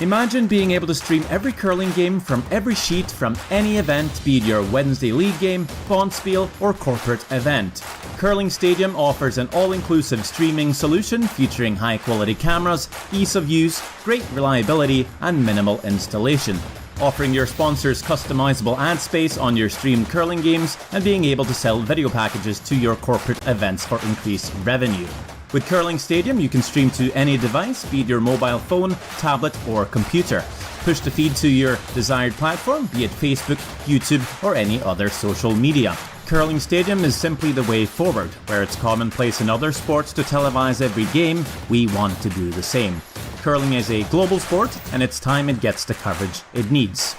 Imagine being able to stream every curling game from every sheet from any event, be it your Wednesday league game, bonspiel, or corporate event. Curling Stadium offers an all-inclusive streaming solution featuring high-quality cameras, ease of use, great reliability, and minimal installation. Offering your sponsors customizable ad space on your streamed curling games and being able to sell video packages to your corporate events for increased revenue. With Curling Stadium, you can stream to any device, be it your mobile phone, tablet, or computer. Push the feed to your desired platform, be it Facebook, YouTube, or any other social media. Curling Stadium is simply the way forward. Where it's commonplace in other sports to televise every game, we want to do the same. Curling is a global sport, and it's time it gets the coverage it needs.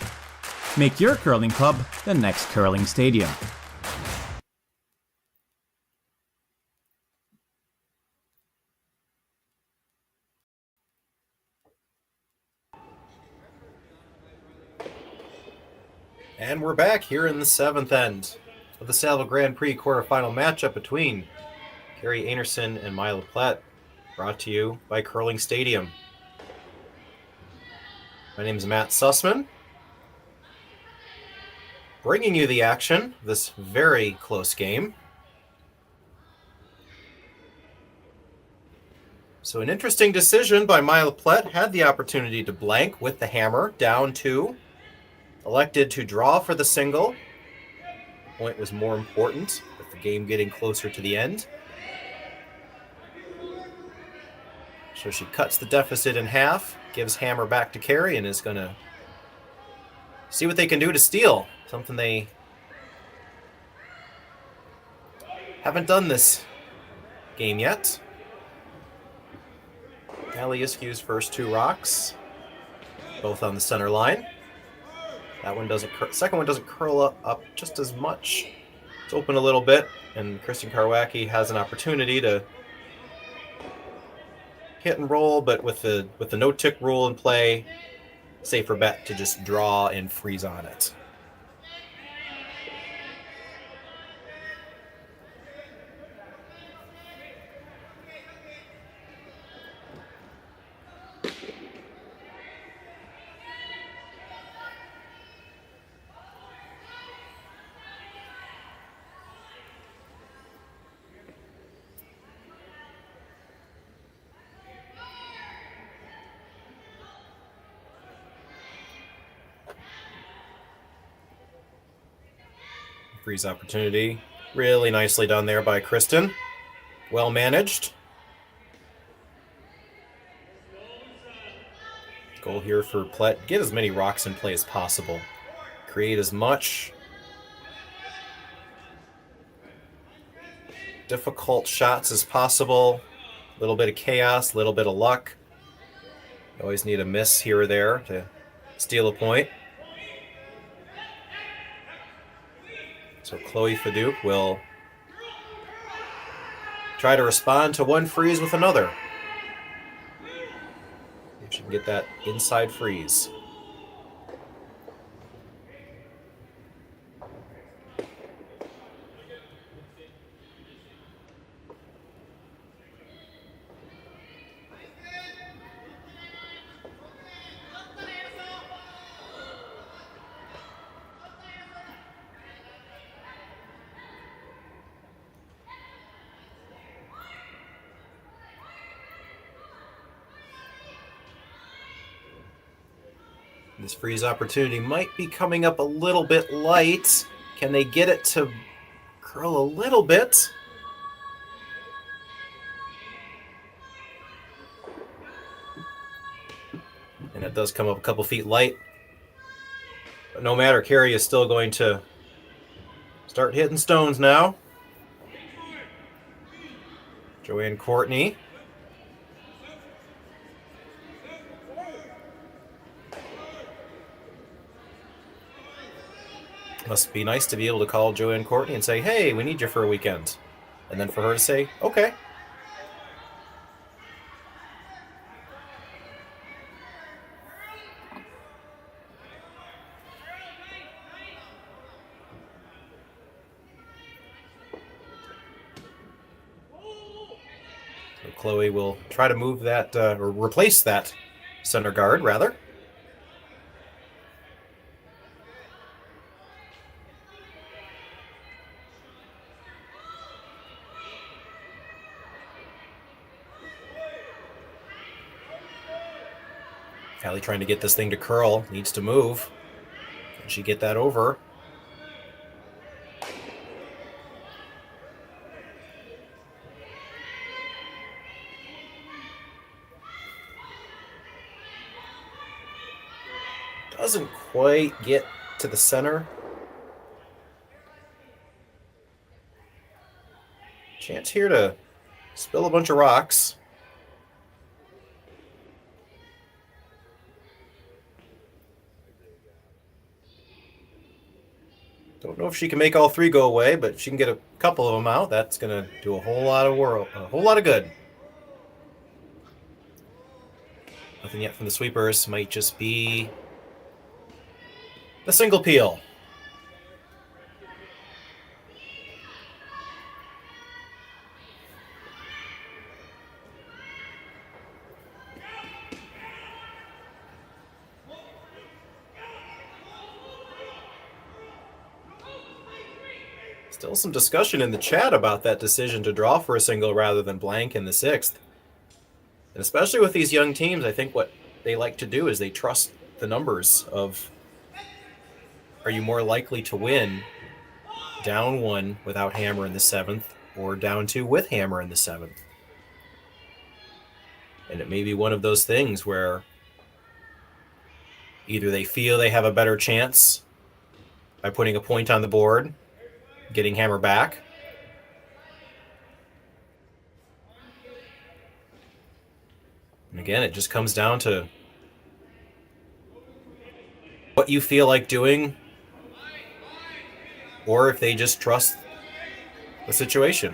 Make your curling club the next Curling Stadium.
And we're back here in the 7th end of the Saville Grand Prix quarterfinal matchup between Kerri Einarson and Myla Plett, brought to you by Curling Stadium. My name is Matt Sussman, bringing you the action, this very close game. So an interesting decision by Myla Plett, had the opportunity to blank with the hammer, down 2. Elected to draw for the single. The point was more important, with the game getting closer to the end. So she cuts the deficit in half, gives hammer back to Kerri, and is going to see what they can do to steal. Something they haven't done this game yet. Aliuskew's first 2 rocks, both on the center line. That one doesn't. Second one doesn't curl up just as much. It's open a little bit, and Kristen Karwacki has an opportunity to hit and roll, but with the no-tick rule in play, safer bet to just draw and freeze on it. Freeze opportunity. Really nicely done there by Kristen. Well managed. Goal here for Plett. Get as many rocks in play as possible. Create as much difficult shots as possible. A little bit of chaos, a little bit of luck. You always need a miss here or there to steal a point. So Chloe Fadouk will try to respond to one freeze with another. If she can get that inside freeze. This freeze opportunity might be coming up a little bit light. Can they get it to curl a little bit? And it does come up a couple feet light. But no matter, Kerri is still going to start hitting stones now. Joanne Courtney. Must be nice to be able to call Joanne Courtney and say, hey, we need you for a weekend. And then for her to say, okay. So Chloe will try to move that, or replace that center guard, rather. Callie trying to get this thing to curl, needs to move. Can she get that over? Doesn't quite get to the center. Chance here to spill a bunch of rocks. Don't know if she can make all three go away, but if she can get a couple of them out, that's going to do a whole lot of good. Nothing yet from the sweepers. Might just be the single peel. Still some discussion in the chat about that decision to draw for a single rather than blank in the sixth. And especially with these young teams, I think what they like to do is they trust the numbers of, are you more likely to win down one without hammer in the seventh or down two with hammer in the seventh? And it may be one of those things where either they feel they have a better chance by putting a point on the board, getting hammer back, and again, it just comes down to what you feel like doing, or if they just trust the situation.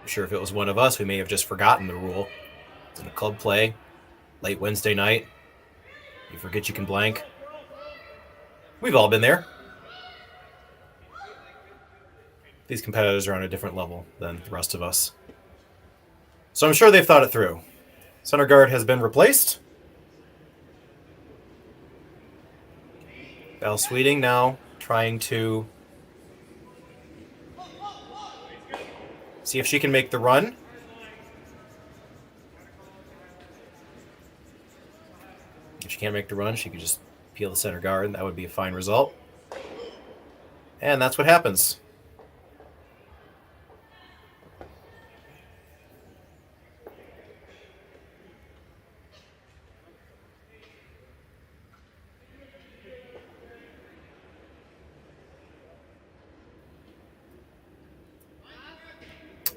I'm sure if it was one of us, we may have just forgotten the rule. It's in a club play, late Wednesday night. You forget you can blank. We've all been there. These competitors are on a different level than the rest of us. So I'm sure they've thought it through. Center guard has been replaced. Val Sweeting now trying to see if she can make the run. If she can't make the run, she could just peel the center guard. That would be a fine result. And that's what happens.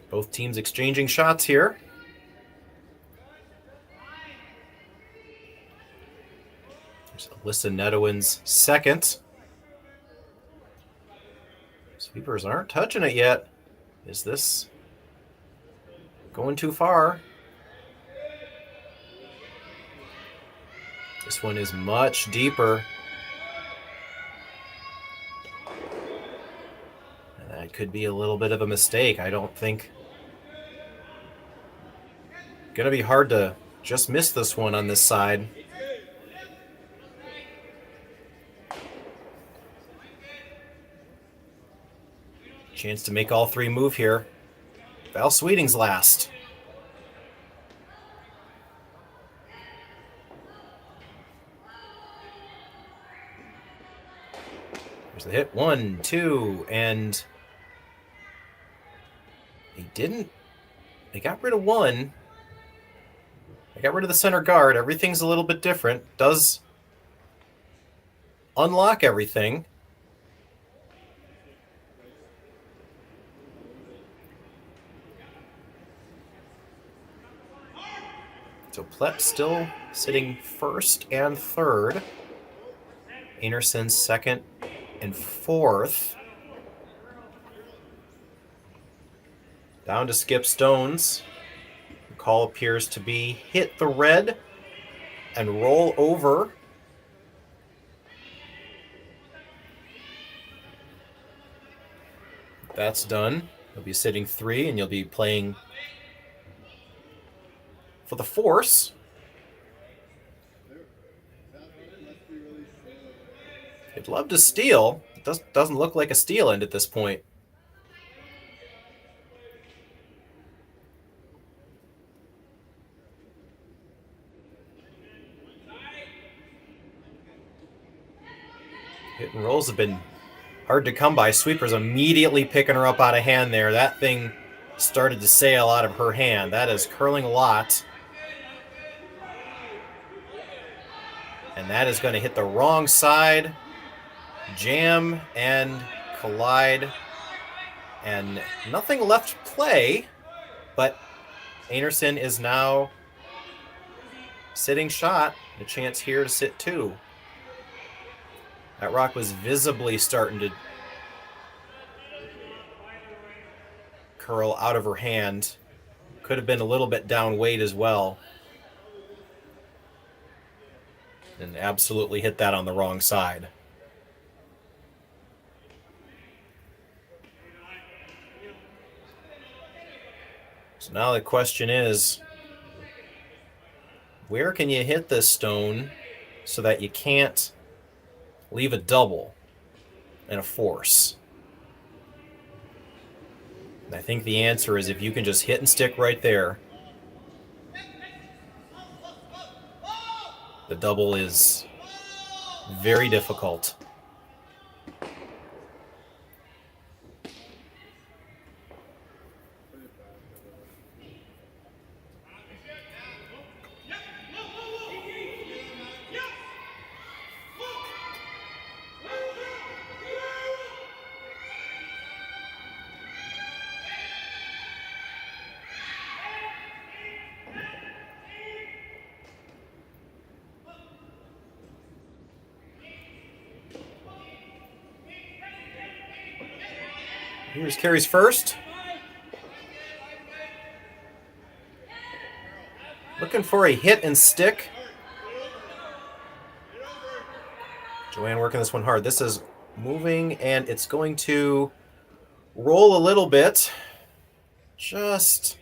Both teams exchanging shots here. There's Alyssa Nedowin's second. Sweepers aren't touching it yet. Is this going too far? This one is much deeper. That could be a little bit of a mistake. I don't think. Gonna be hard to just miss this one on this side. Chance to make all three move here. Val Sweeting's last. There's the hit. 1, 2, and they didn't. They got rid of one. They got rid of the center guard. Everything's a little bit different. Does unlock everything. So Plett still sitting first and third. Einarson second and fourth. Down to skip stones. The call appears to be hit the red and roll over. That's done. You'll be sitting 3 and you'll be playing for the force. I'd love to steal. It doesn't look like a steal end at this point. Hit and rolls have been hard to come by. Sweeper's immediately picking her up out of hand there. That thing started to sail out of her hand. That is curling a lot. And that is going to hit the wrong side. Jam and collide. And nothing left to play. But Einarson is now sitting shot. A chance here to sit 2. That rock was visibly starting to curl out of her hand. Could have been a little bit down weight as well. And absolutely hit that on the wrong side. So now the question is, where can you hit this stone so that you can't leave a double and a force? And I think the answer is if you can just hit and stick right there. The double is very difficult. Here's Kerri's first. Looking for a hit and stick. Joanne working this one hard. This is moving and it's going to roll a little bit. Just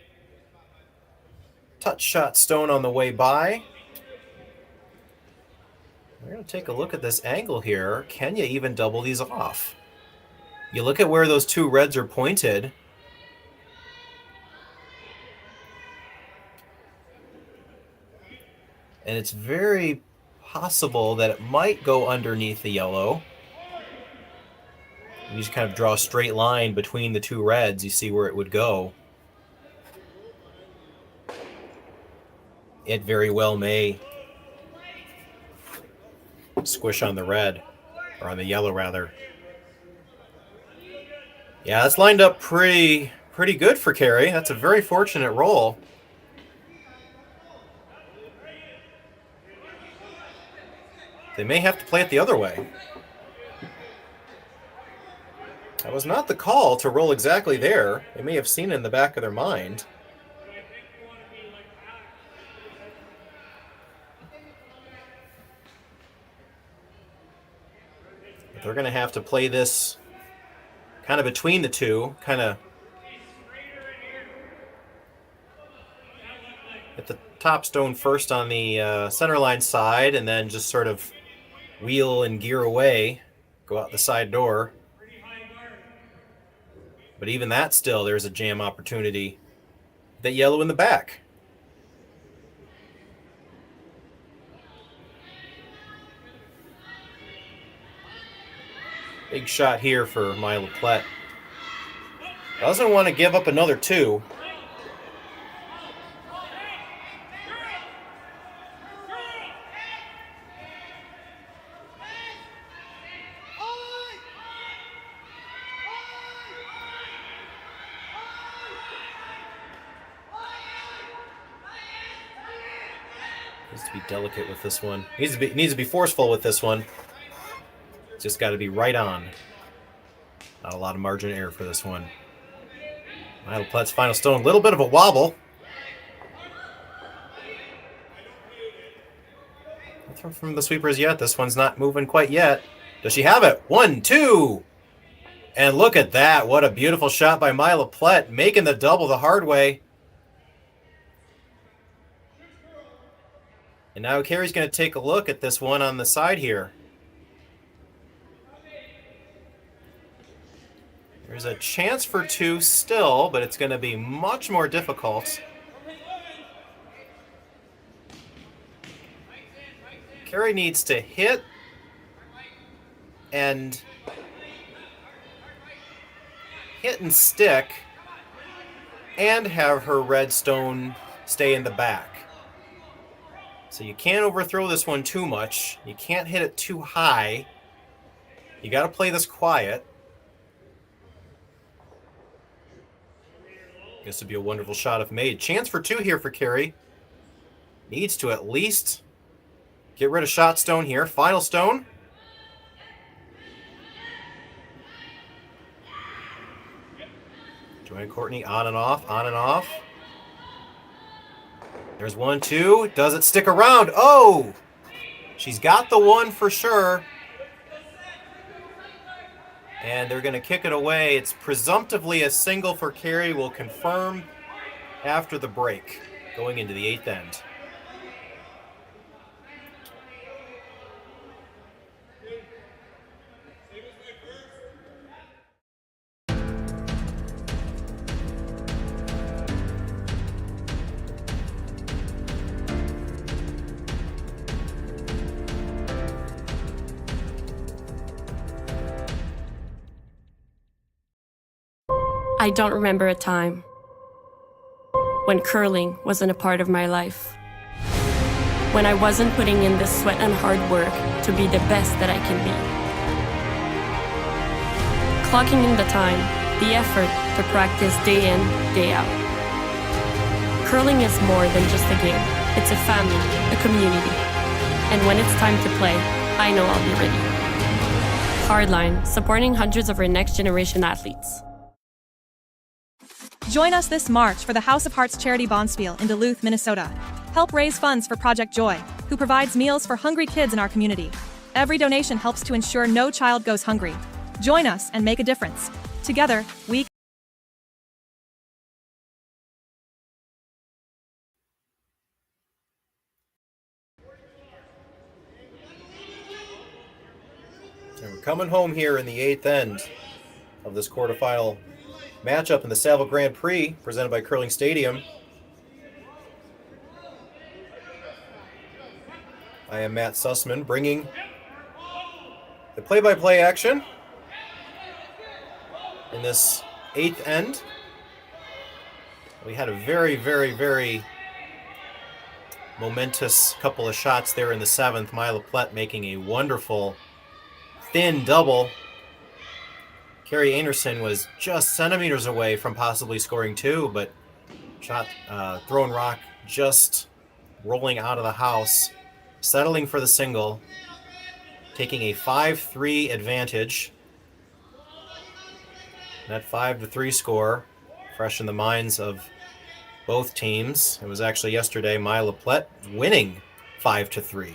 touch shot stone on the way by. We're going to take a look at this angle here. Can you even double these off? You look at where those 2 reds are pointed. And it's very possible that it might go underneath the yellow. You just kind of draw a straight line between the 2 reds. You see where it would go. It very well may squish on the red, or on the yellow rather. Yeah, that's lined up pretty good for Kerri. That's a very fortunate roll. They may have to play it the other way. That was not the call to roll exactly there. They may have seen it in the back of their mind. But they're going to have to play this kind of between the 2, kind of hit the top stone first on the center line side, and then just sort of wheel and gear away, go out the side door. But even that still, there's a jam opportunity. That yellow in the back. Big shot here for Myla Plett. Doesn't want to give up another 2. Needs to be delicate with this one. Needs to be forceful with this one. Just got to be right on. Not a lot of margin of error for this one. Myla Plett's final stone. A little bit of a wobble. Nothing from the sweepers yet. This one's not moving quite yet. Does she have it? 1, 2. And look at that. What a beautiful shot by Myla Plett. Making the double the hard way. And now Kerri's going to take a look at this one on the side here. There's a chance for 2 still, but it's going to be much more difficult. Kerri needs to hit and stick and have her red stone stay in the back. So you can't overthrow this one too much. You can't hit it too high. You got to play this quiet. This would be a wonderful shot if made. Chance for 2 here for Kerri. Needs to at least get rid of shot stone here. Final stone. Joanne Courtney on and off, on and off. There's 1, 2. Does it stick around? Oh! She's got the 1 for sure. And they're going to kick it away. It's presumptively a single for Kerri. We'll confirm after the break, going into the 8th end.
I don't remember a time when curling wasn't a part of my life. When I wasn't putting in the sweat and hard work to be the best that I can be. Clocking in the time, the effort to practice day in, day out. Curling is more than just a game. It's a family, a community. And when it's time to play, I know I'll be ready. Hardline, supporting hundreds of our next generation athletes.
Join us this March for the House of Hearts Charity Bonspiel in Duluth, Minnesota. Help raise funds for Project Joy, who provides meals for hungry kids in our community. Every donation helps to ensure no child goes hungry. Join us and make a difference. Together, we
And we're coming home here in the 8th end of this quarterfinal matchup in the Saville Grand Prix, presented by Curling Stadium. I am Matt Sussman, bringing the play-by-play action in this 8th end. We had a very, very, very momentous couple of shots there in the 7th. Myla Plett making a wonderful thin double. Kerri Einarson was just centimeters away from possibly scoring 2, but shot, thrown rock just rolling out of the house, settling for the single, taking a 5-3 advantage. That 5-3 score, fresh in the minds of both teams. It was actually yesterday Myla Plett winning 5-3.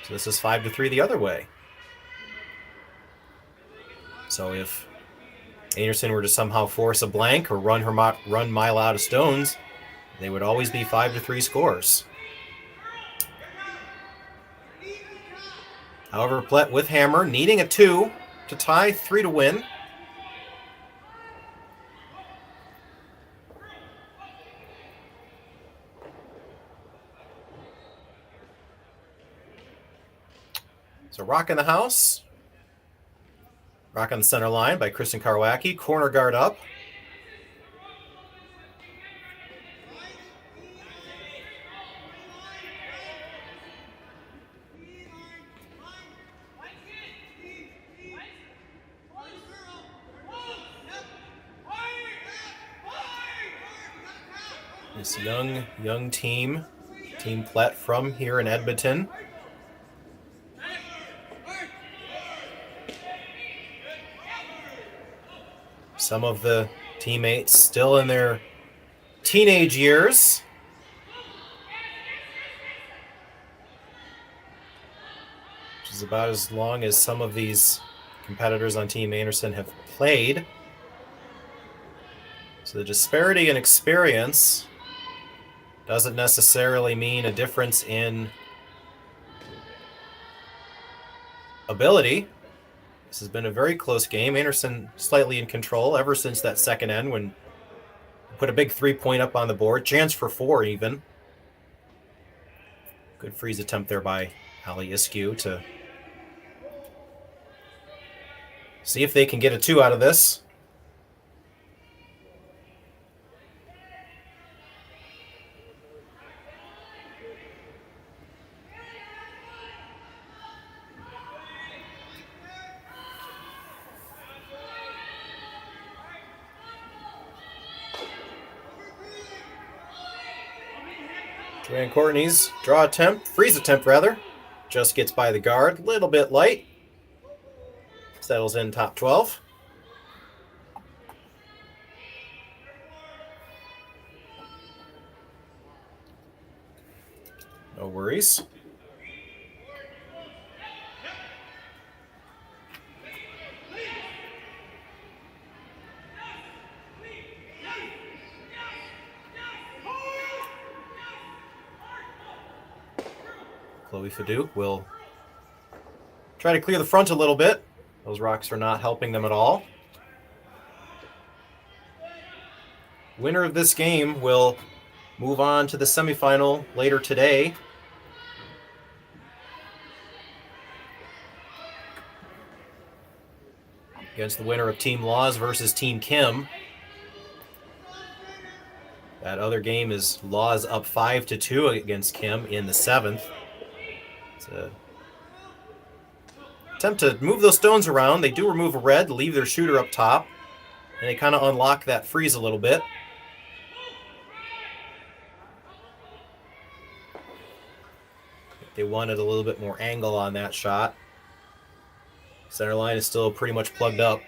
So this is 5-3 the other way. So if Einarson were to somehow force a blank or run Myla out of stones, they would always be 5-3 scores. However, Plett with hammer, needing a 2 to tie, 3 to win. So rock in the house. Rock on the center line by Kristen Karwacki. Corner guard up. This young team, Team Plett from here in Edmonton. Some of the teammates still in their teenage years. Which is about as long as some of these competitors on Team Einarson have played. So the disparity in experience doesn't necessarily mean a difference in ability. This has been a very close game. Einarson slightly in control ever since that second end when put a big 3-point up on the board. Chance for 4 even. Good freeze attempt there by Ali Iskew to see if they can get a 2 out of this. Joanne Courtney's freeze attempt rather, just gets by the guard, little bit light. Settles in top 12. No worries. Chloe Fadouk will try to clear the front a little bit. Those rocks are not helping them at all. Winner of this game will move on to the semifinal later today. Against the winner of Team Laws versus Team Kim. That other game is Laws up 5-2 against Kim in the 7th. It's a attempt to move those stones around. They do remove a red, leave their shooter up top, and they kind of unlock that freeze a little bit. They wanted a little bit more angle on that shot. Center line is still pretty much plugged up.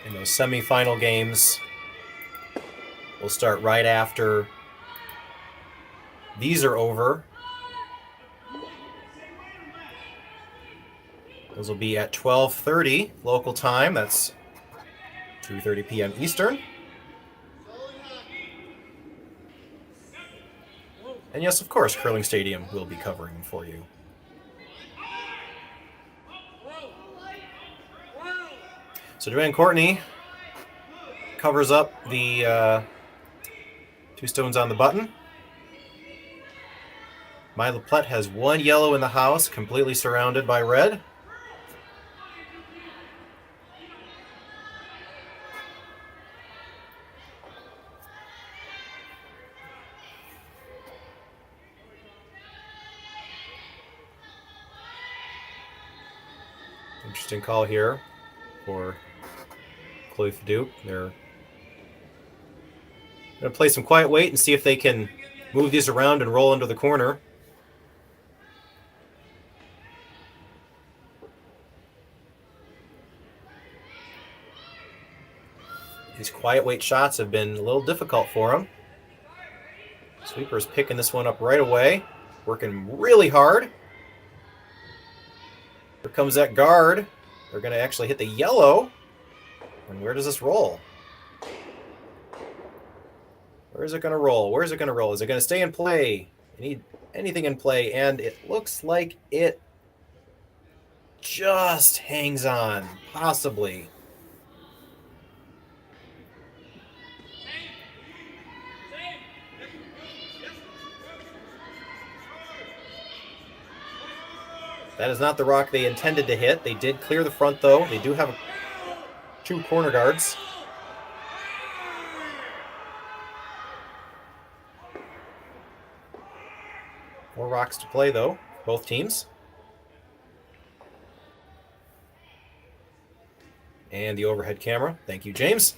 And those semifinal games will start right after these are over. Those will be at 12:30 local time. That's 2:30 p.m. Eastern. And yes, of course, Curling Stadium will be covering for you. So Joanne Courtney covers up the 2 stones on the button. Myla Plett has 1 yellow in the house, completely surrounded by red. Interesting call here for Chloe Fadouk. They're going to play some quiet weight and see if they can move these around and roll into the corner. These quiet weight shots have been a little difficult for them. Sweeper's picking this one up right away, working really hard. Here comes that guard. They're going to actually hit the yellow. And where does this roll? Where is it going to roll? Where is it going to roll? Is it going to stay in play? You need anything in play, and it looks like it just hangs on, possibly. That is not the rock they intended to hit. They did clear the front, though. They do have 2 corner guards. More rocks to play, though, both teams. And the overhead camera, thank you, James,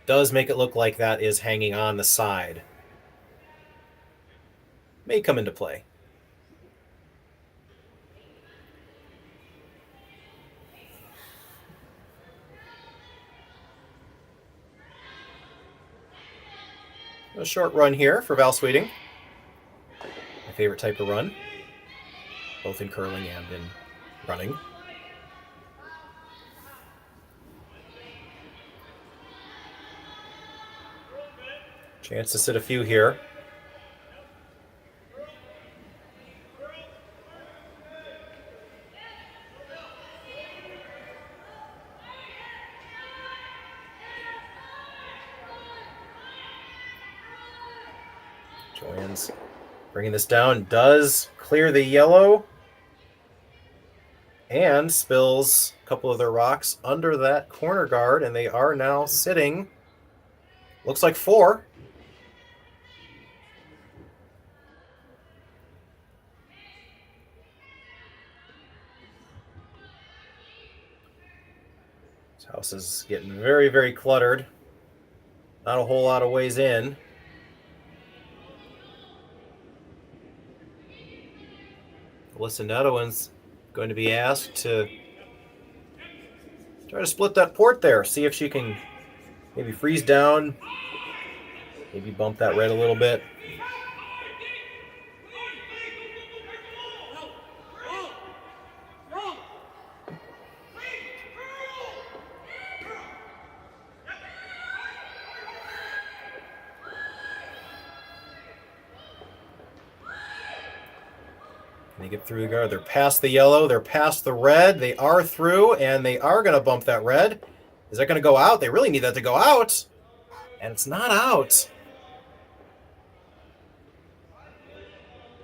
does make it look like that is hanging on the side. May come into play. A short run here for Val Sweeting. My favorite type of run, both in curling and in running. Chance to sit a few here. Joanne's bringing this down, does clear the yellow, and spills a couple of their rocks under that corner guard, and they are now sitting, looks like 4. This house is getting very, very cluttered. Not a whole lot of ways in. Alyssa Nedowan's going to be asked to try to split that port there. See if she can maybe freeze down, maybe bump that red a little bit. They get through the guard. They're past the yellow. They're past the red. They are through, and they are going to bump that red. Is that going to go out? They really need that to go out. And it's not out.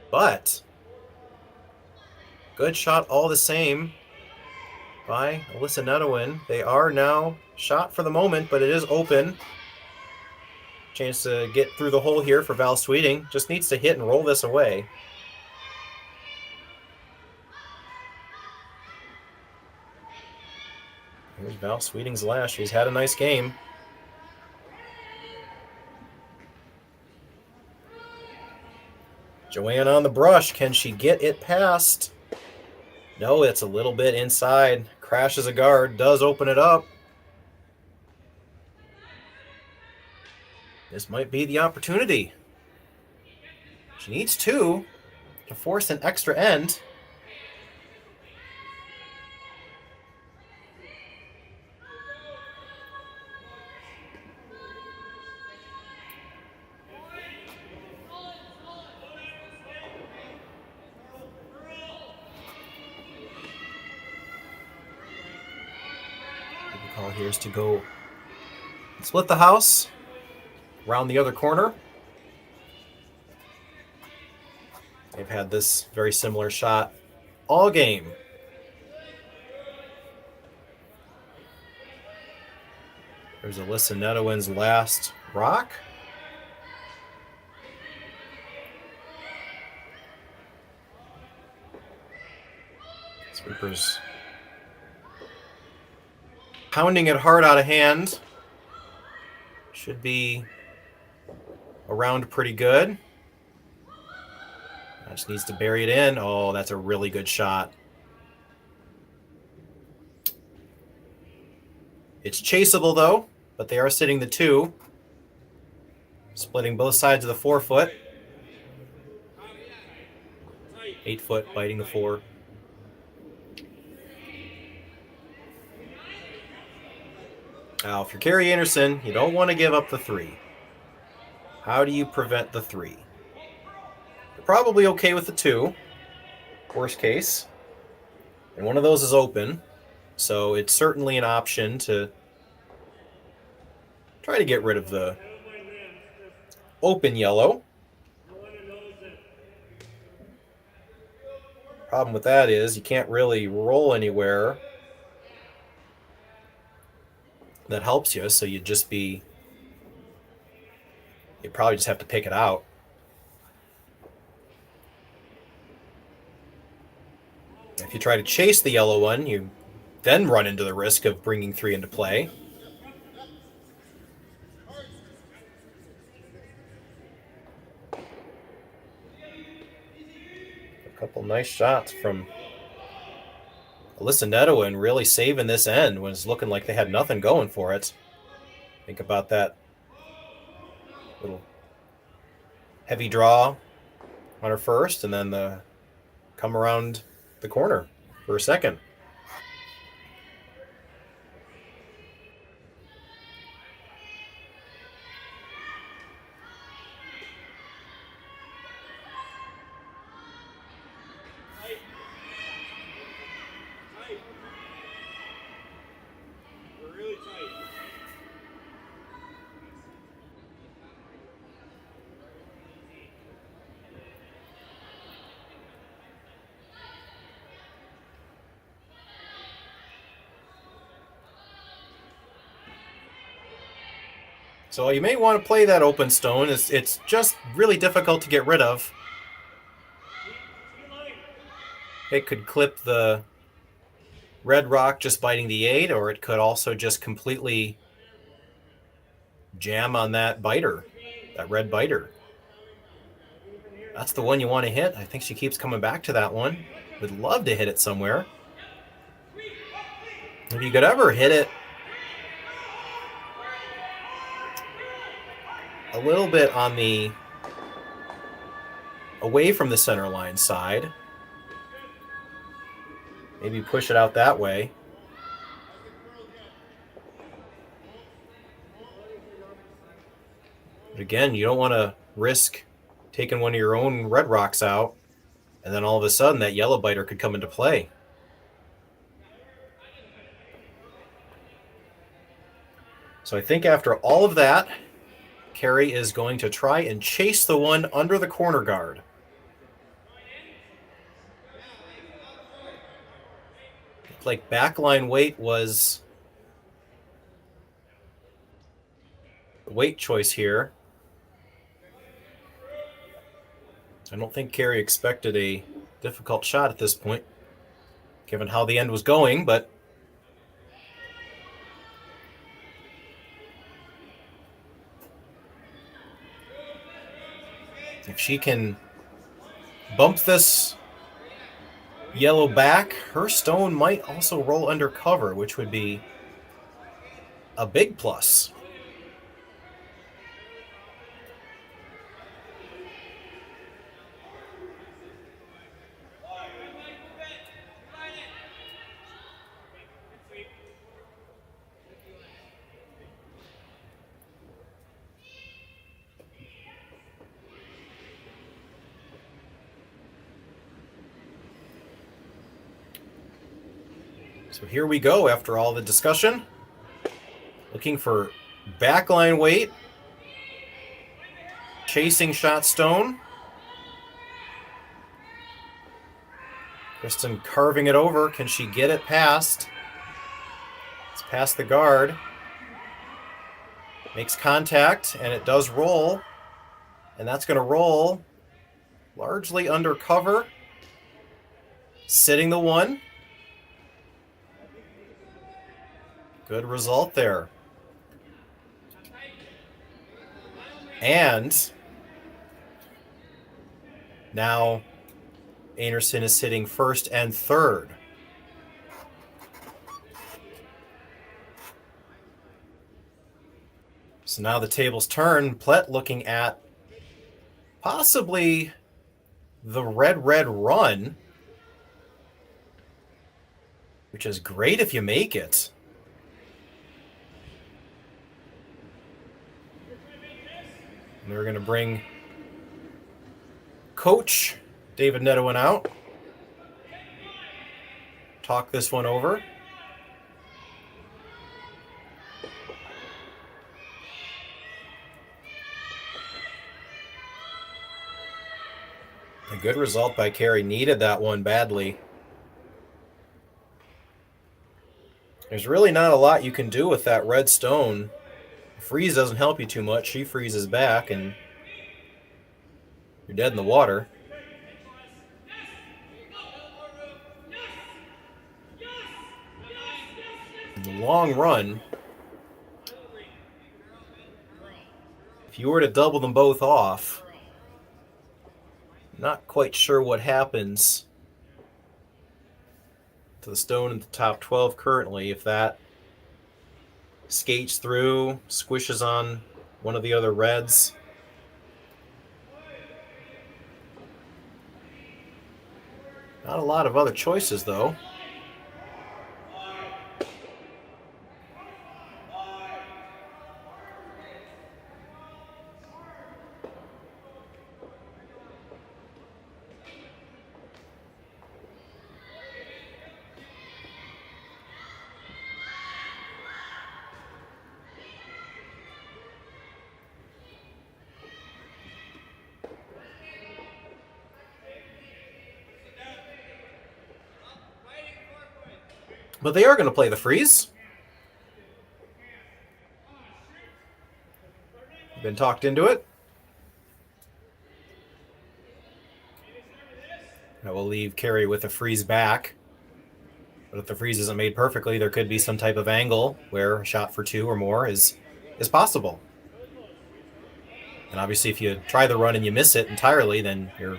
But good shot all the same by Alyssa Nedowan. They are now shot for the moment, but it is open. Chance to get through the hole here for Val Sweeting. Just needs to hit and roll this away. Here's Val Sweeting's last. She's had a nice game. Joanne on the brush. Can she get it past? No, it's a little bit inside. Crashes a guard. Does open it up. This might be the opportunity. She needs 2 to force an extra end. Call here is to go split the house around the other corner. They've had this very similar shot all game. There's Alyssa Nedowan's last rock. Sweepers pounding it hard out of hand. Should be around pretty good. Just needs to bury it in. Oh, that's a really good shot. It's chaseable though, but they are sitting the 2. Splitting both sides of the 4-foot. 8-foot biting the 4. Now, if you're Kerri Einarson, you don't want to give up the 3. How do you prevent the 3? You're probably okay with the 2. Worst case. And one of those is open, so it's certainly an option to try to get rid of the open yellow. Problem with that is you can't really roll anywhere that helps you, so you'd probably just have to pick it out. If you try to chase the yellow one, you then run into the risk of bringing 3 into play. A couple nice shots from Alyssa Nedoin really saving this end when it's looking like they had nothing going for it. Think about that little heavy draw on her first, and then the come around the corner for a second. So you may want to play that open stone. It's just really difficult to get rid of. It could clip the red rock just biting the 8, or it could also just completely jam on that biter, that red biter. That's the one you want to hit. I think she keeps coming back to that one. Would love to hit it somewhere. If you could ever hit it a little bit on the away from the center line side, maybe push it out that way. But again, you don't want to risk taking one of your own red rocks out, and then all of a sudden that yellow biter could come into play. So I think after all of that, Kerri is going to try and chase the one under the corner guard. Looked like backline weight was the weight choice here. I don't think Kerri expected a difficult shot at this point, given how the end was going, but if she can bump this yellow back, her stone might also roll under cover, which would be a big plus. So here we go after all the discussion. Looking for backline weight. Chasing shot stone. Kristen carving it over. Can she get it past? It's past the guard. Makes contact, and it does roll. And that's going to roll largely under cover. Sitting the one. Good result there. And now Einarson is sitting first and third. So now the tables turn. Plett looking at possibly the red run, which is great if you make it. And we're going to bring Coach David Nedoin out. talk this one over. A good result by Kerri. Needed that one badly. There's really not a lot you can do with that red stone. Freeze doesn't help you too much. She freezes back and you're dead in the water. In the long run, if you were to double them both off, not quite sure what happens to the stone in the top 12 currently. If that skates through, squishes on one of the other reds. Not a lot of other choices, though. But they are going to play the freeze. Been talked into it. That will leave Kerri with a freeze back. But if the freeze isn't made perfectly, there could be some type of angle where a shot for 2 or more is possible. And obviously, if you try the run and you miss it entirely, then you're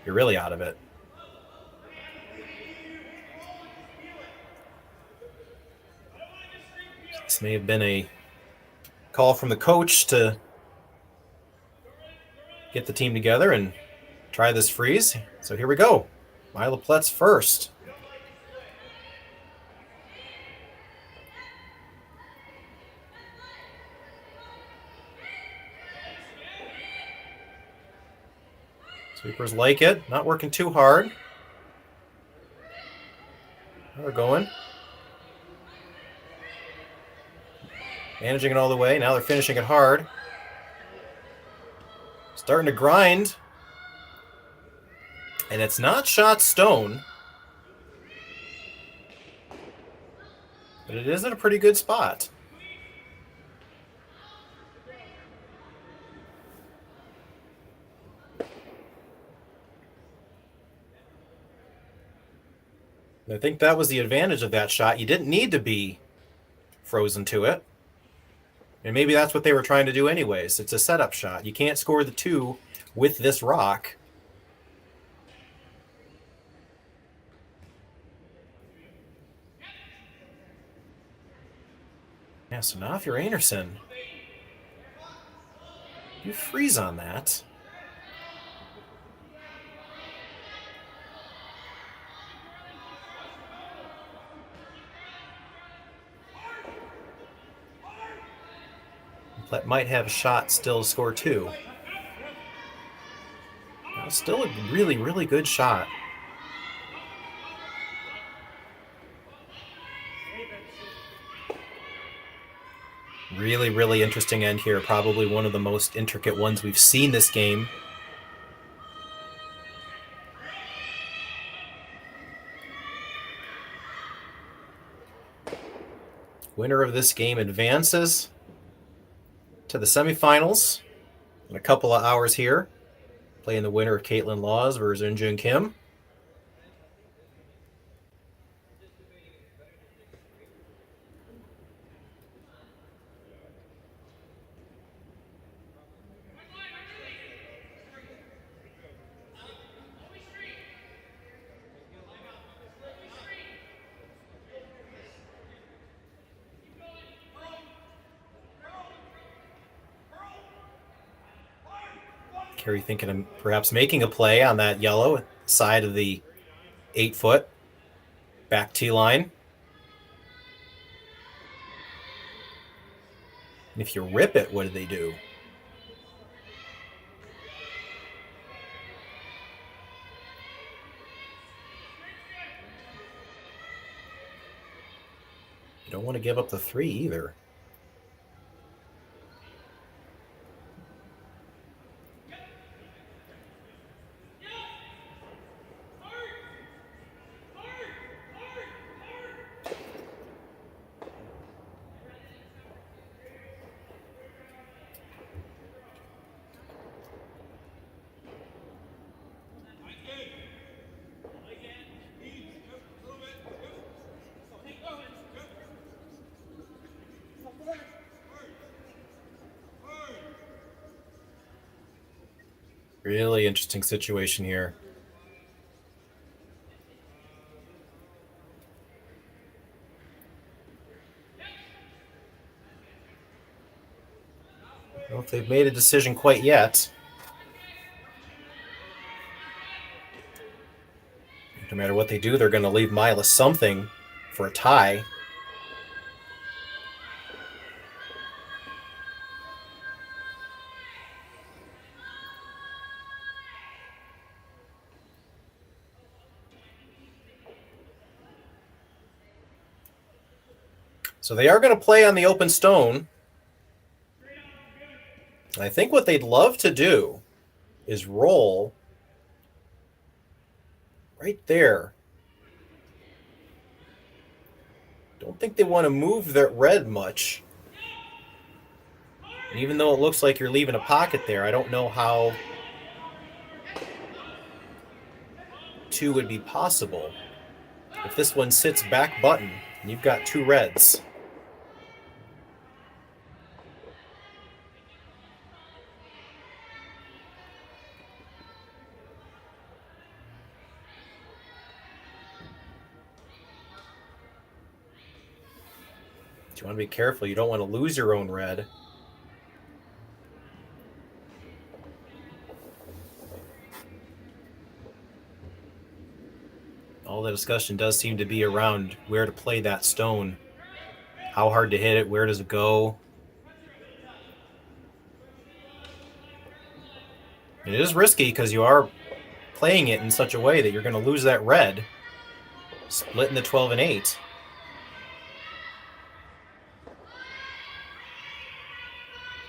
really out of it. This may have been a call from the coach to get the team together and try this freeze. So here we go. Myla Plett's first. Sweepers like it. Not working too hard. Now they're going. Managing it all the way. Now they're finishing it hard. Starting to grind. And it's not shot stone. But it is in a pretty good spot. I think that was the advantage of that shot. You didn't need to be frozen to it. And maybe that's what they were trying to do anyways. It's a setup shot. You can't score the 2 with this rock. Yeah, so now if you're Einarson, you freeze on that. That might have a shot still to score 2. That's still a really, really good shot. Really, really interesting end here. Probably one of the most intricate ones we've seen this game. Winner of this game advances to the semifinals in a couple of hours here, playing the winner of Caitlin Laws versus Eunjun Kim. Kerri thinking of perhaps making a play on that yellow side of the 8-foot back tee line. And if you rip it, what do they do? Don't want to give up the 3 either. Really interesting situation here. I don't know if they've made a decision quite yet. No matter what they do, they're going to leave Myla something for a tie. So they are going to play on the open stone. I think what they'd love to do is roll right there. Don't think they want to move that red much. And even though it looks like you're leaving a pocket there, I don't know how 2 would be possible. If this one sits back button, and you've got 2 reds. You want to be careful. You don't want to lose your own red. All the discussion does seem to be around where to play that stone. How hard to hit it, where does it go? It is risky because you are playing it in such a way that you're going to lose that red. Splitting the 12 and 8.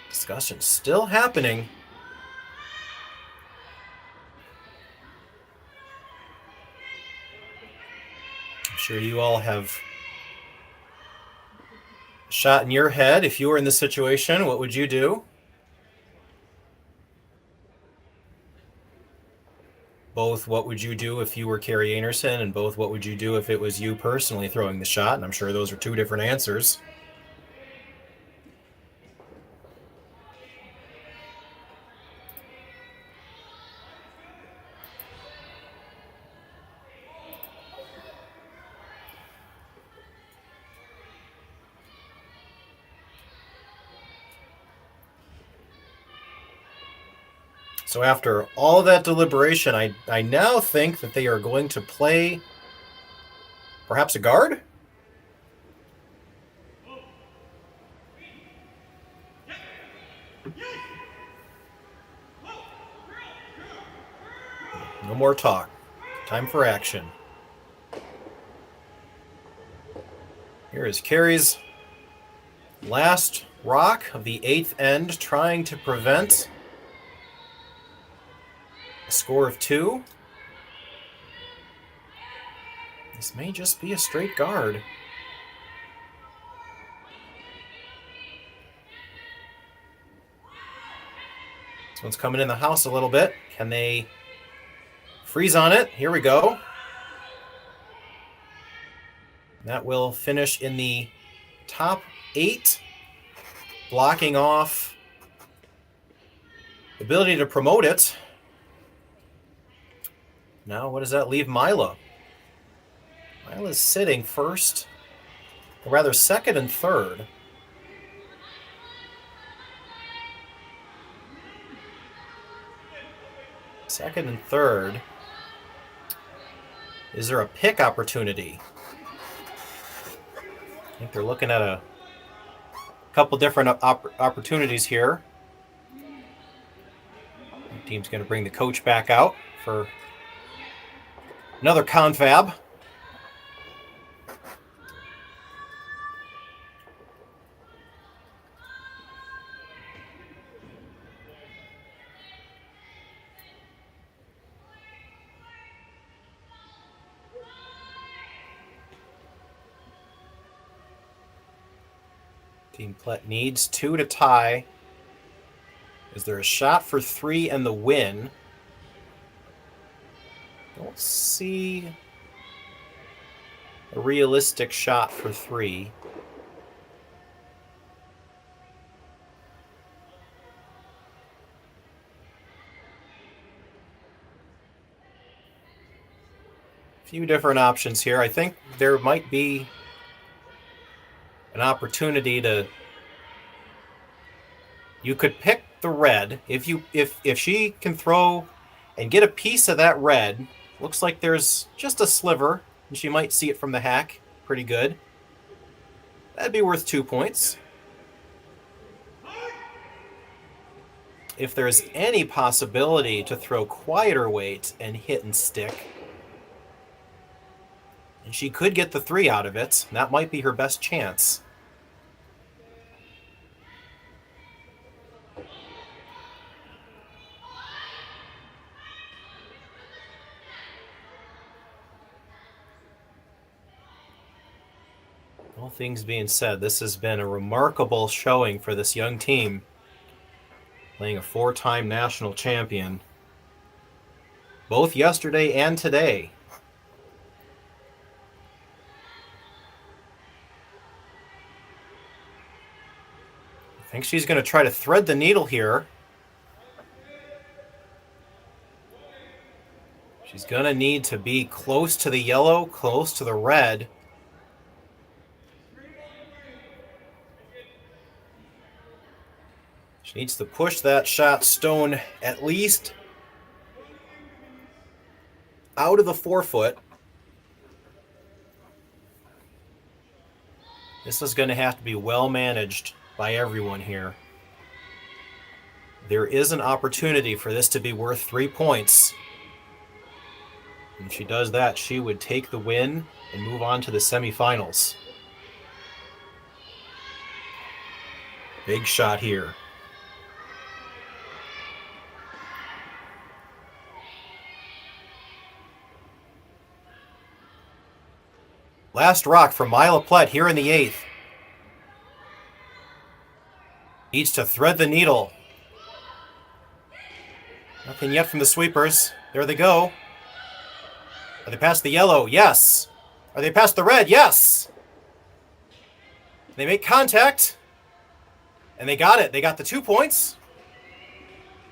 Discussion still happening. I'm sure you all have a shot in your head. If you were in this situation, what would you do? Both, what would you do if you were Kerri Einarson, and both, what would you do if it was you personally throwing the shot? And I'm sure those are 2 different answers. So after all of that deliberation, I now think that they are going to play perhaps a guard? No more talk. Time for action. Here is Kerri's last rock of the 8th end, trying to prevent a score of 2. This may just be a straight guard. This one's coming in the house a little bit. Can they freeze on it? Here we go. That will finish in the top 8, blocking off the ability to promote it. Now, what does that leave Myla? Myla's sitting first, or rather second and third. Second and third. Is there a pick opportunity? I think they're looking at a couple different opportunities here. The team's going to bring the coach back out for another confab. Team Plett needs 2 to tie. Is there a shot for 3 and the win? Don't see a realistic shot for 3. Few different options here. I think there might be an opportunity to... You could pick the red. If she can throw and get a piece of that red, looks like there's just a sliver, and she might see it from the hack. Pretty good. That'd be worth 2 points. If there's any possibility to throw quieter weight and hit and stick, and she could get the 3 out of it, that might be her best chance. All things being said, this has been a remarkable showing for this young team, playing a 4-time national champion, both yesterday and today. I think she's going to try to thread the needle here. She's going to need to be close to the yellow, close to the red. She needs to push that shot stone at least out of the 4-foot. This is going to have to be well managed by everyone here. There is an opportunity for this to be worth 3 points. If she does that, she would take the win and move on to the semifinals. Big shot here. Last rock from Myla Plett here in the 8th. Needs to thread the needle. Nothing yet from the sweepers. There they go. Are they past the yellow? Yes. Are they past the red? Yes. They make contact. And they got it. They got the 2 points.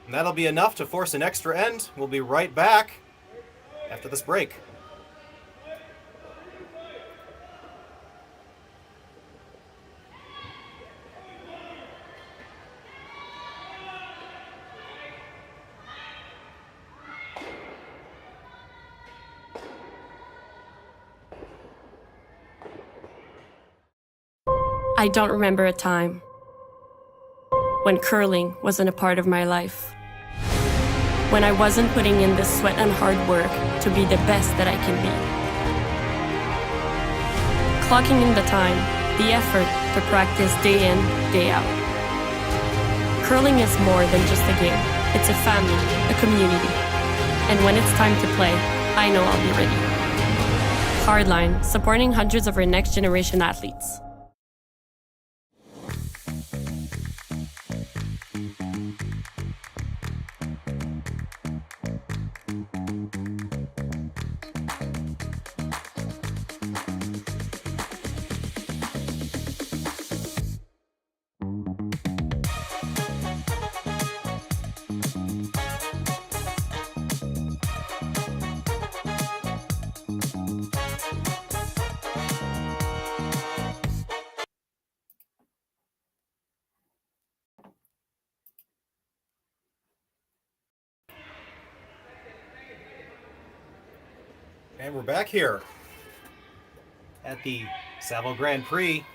And that'll be enough to force an extra end. We'll be right back after this break.
I don't remember a time when curling wasn't a part of my life. When I wasn't putting in the sweat and hard work to be the best that I can be. Clocking in the time, the effort to practice day in, day out. Curling is more than just a game. It's a family, a community. And when it's time to play, I know I'll be ready. Hardline, supporting hundreds of our next generation athletes.
And we're back here at the Saville Grand Prix.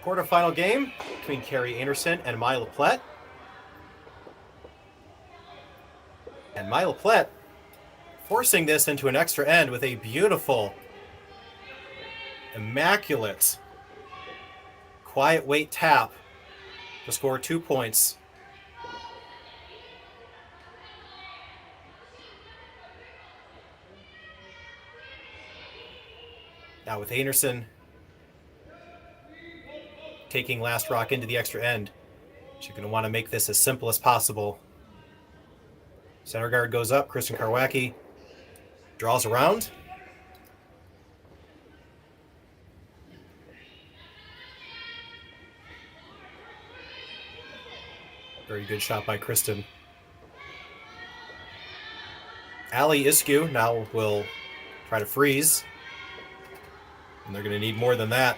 Quarterfinal game between Kerri Einarson and Myla Plett. And Myla Plett forcing this into an extra end with a beautiful, immaculate, quiet weight tap to score 2 points. Now with Einarson taking last rock into the extra end. She's going to want to make this as simple as possible. Center guard goes up. Kristen Karwacki draws around. Very good shot by Kristen. Allie Iskew now will try to freeze. And they're going to need more than that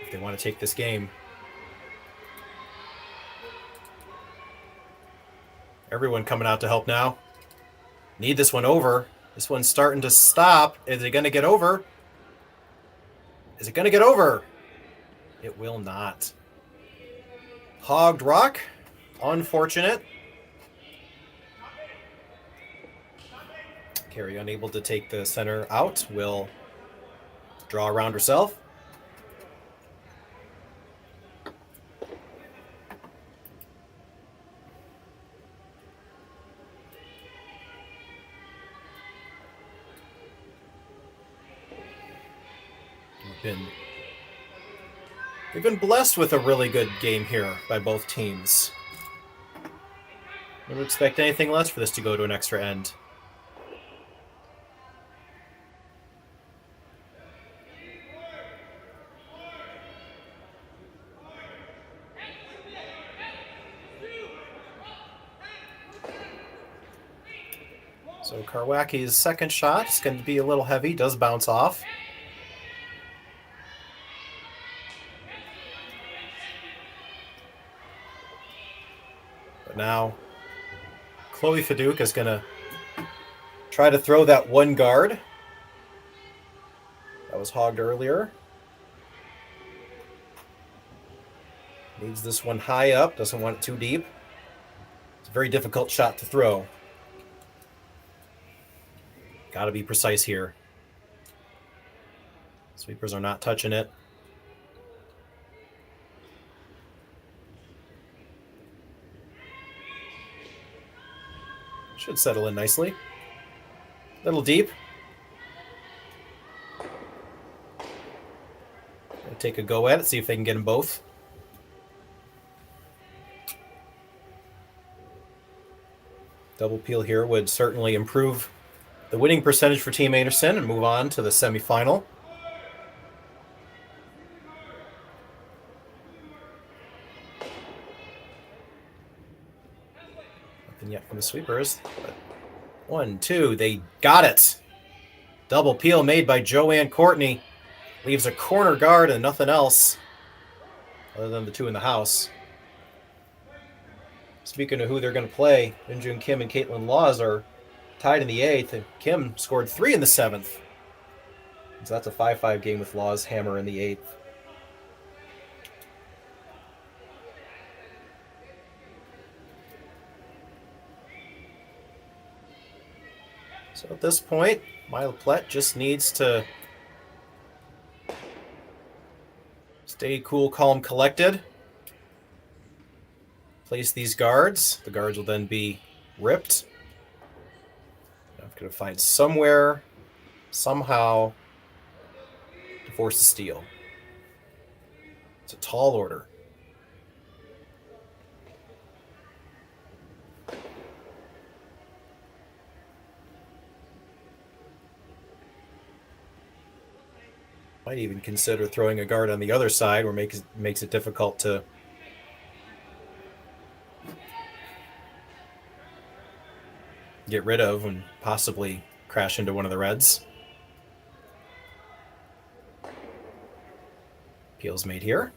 if they want to take this game. Everyone coming out to help now. Need this one over. This one's starting to stop. Is it going to get over? Is it going to get over? It will not. Hogged rock. Unfortunate. Kerri, unable to take the center out, will draw around herself. We've been blessed with a really good game here by both teams. I don't expect anything less for this to go to an extra end. So Karwacki's second shot is going to be a little heavy, does bounce off. But now Chloe Fadouk is going to try to throw that one guard that was hogged earlier. Needs this one high up, doesn't want it too deep. It's a very difficult shot to throw. Got to be precise here. Sweepers are not touching it. Should settle in nicely. Little deep. Gonna take a go at it, see if they can get them both. Double peel here would certainly improve the winning percentage for Team Einarson and move on to the semifinal. Nothing yet from the sweepers. But 1, 2, they got it. Double peel made by Joanne Courtney. Leaves a corner guard and nothing else other than the two in the house. Speaking of who they're going to play, Minjun Kim and Caitlin Laws are tied in the 8th, and Kim scored 3 in the 7th. So that's a 5-5 game with Laws hammer in the 8th. So at this point, Myla Plett just needs to stay cool, calm, collected. Place these guards. The guards will then be ripped. Going to find somewhere, somehow, to force a steal. It's a tall order. Might even consider throwing a guard on the other side, where makes it difficult to get rid of and possibly crash into one of the Reds. Peel's made here.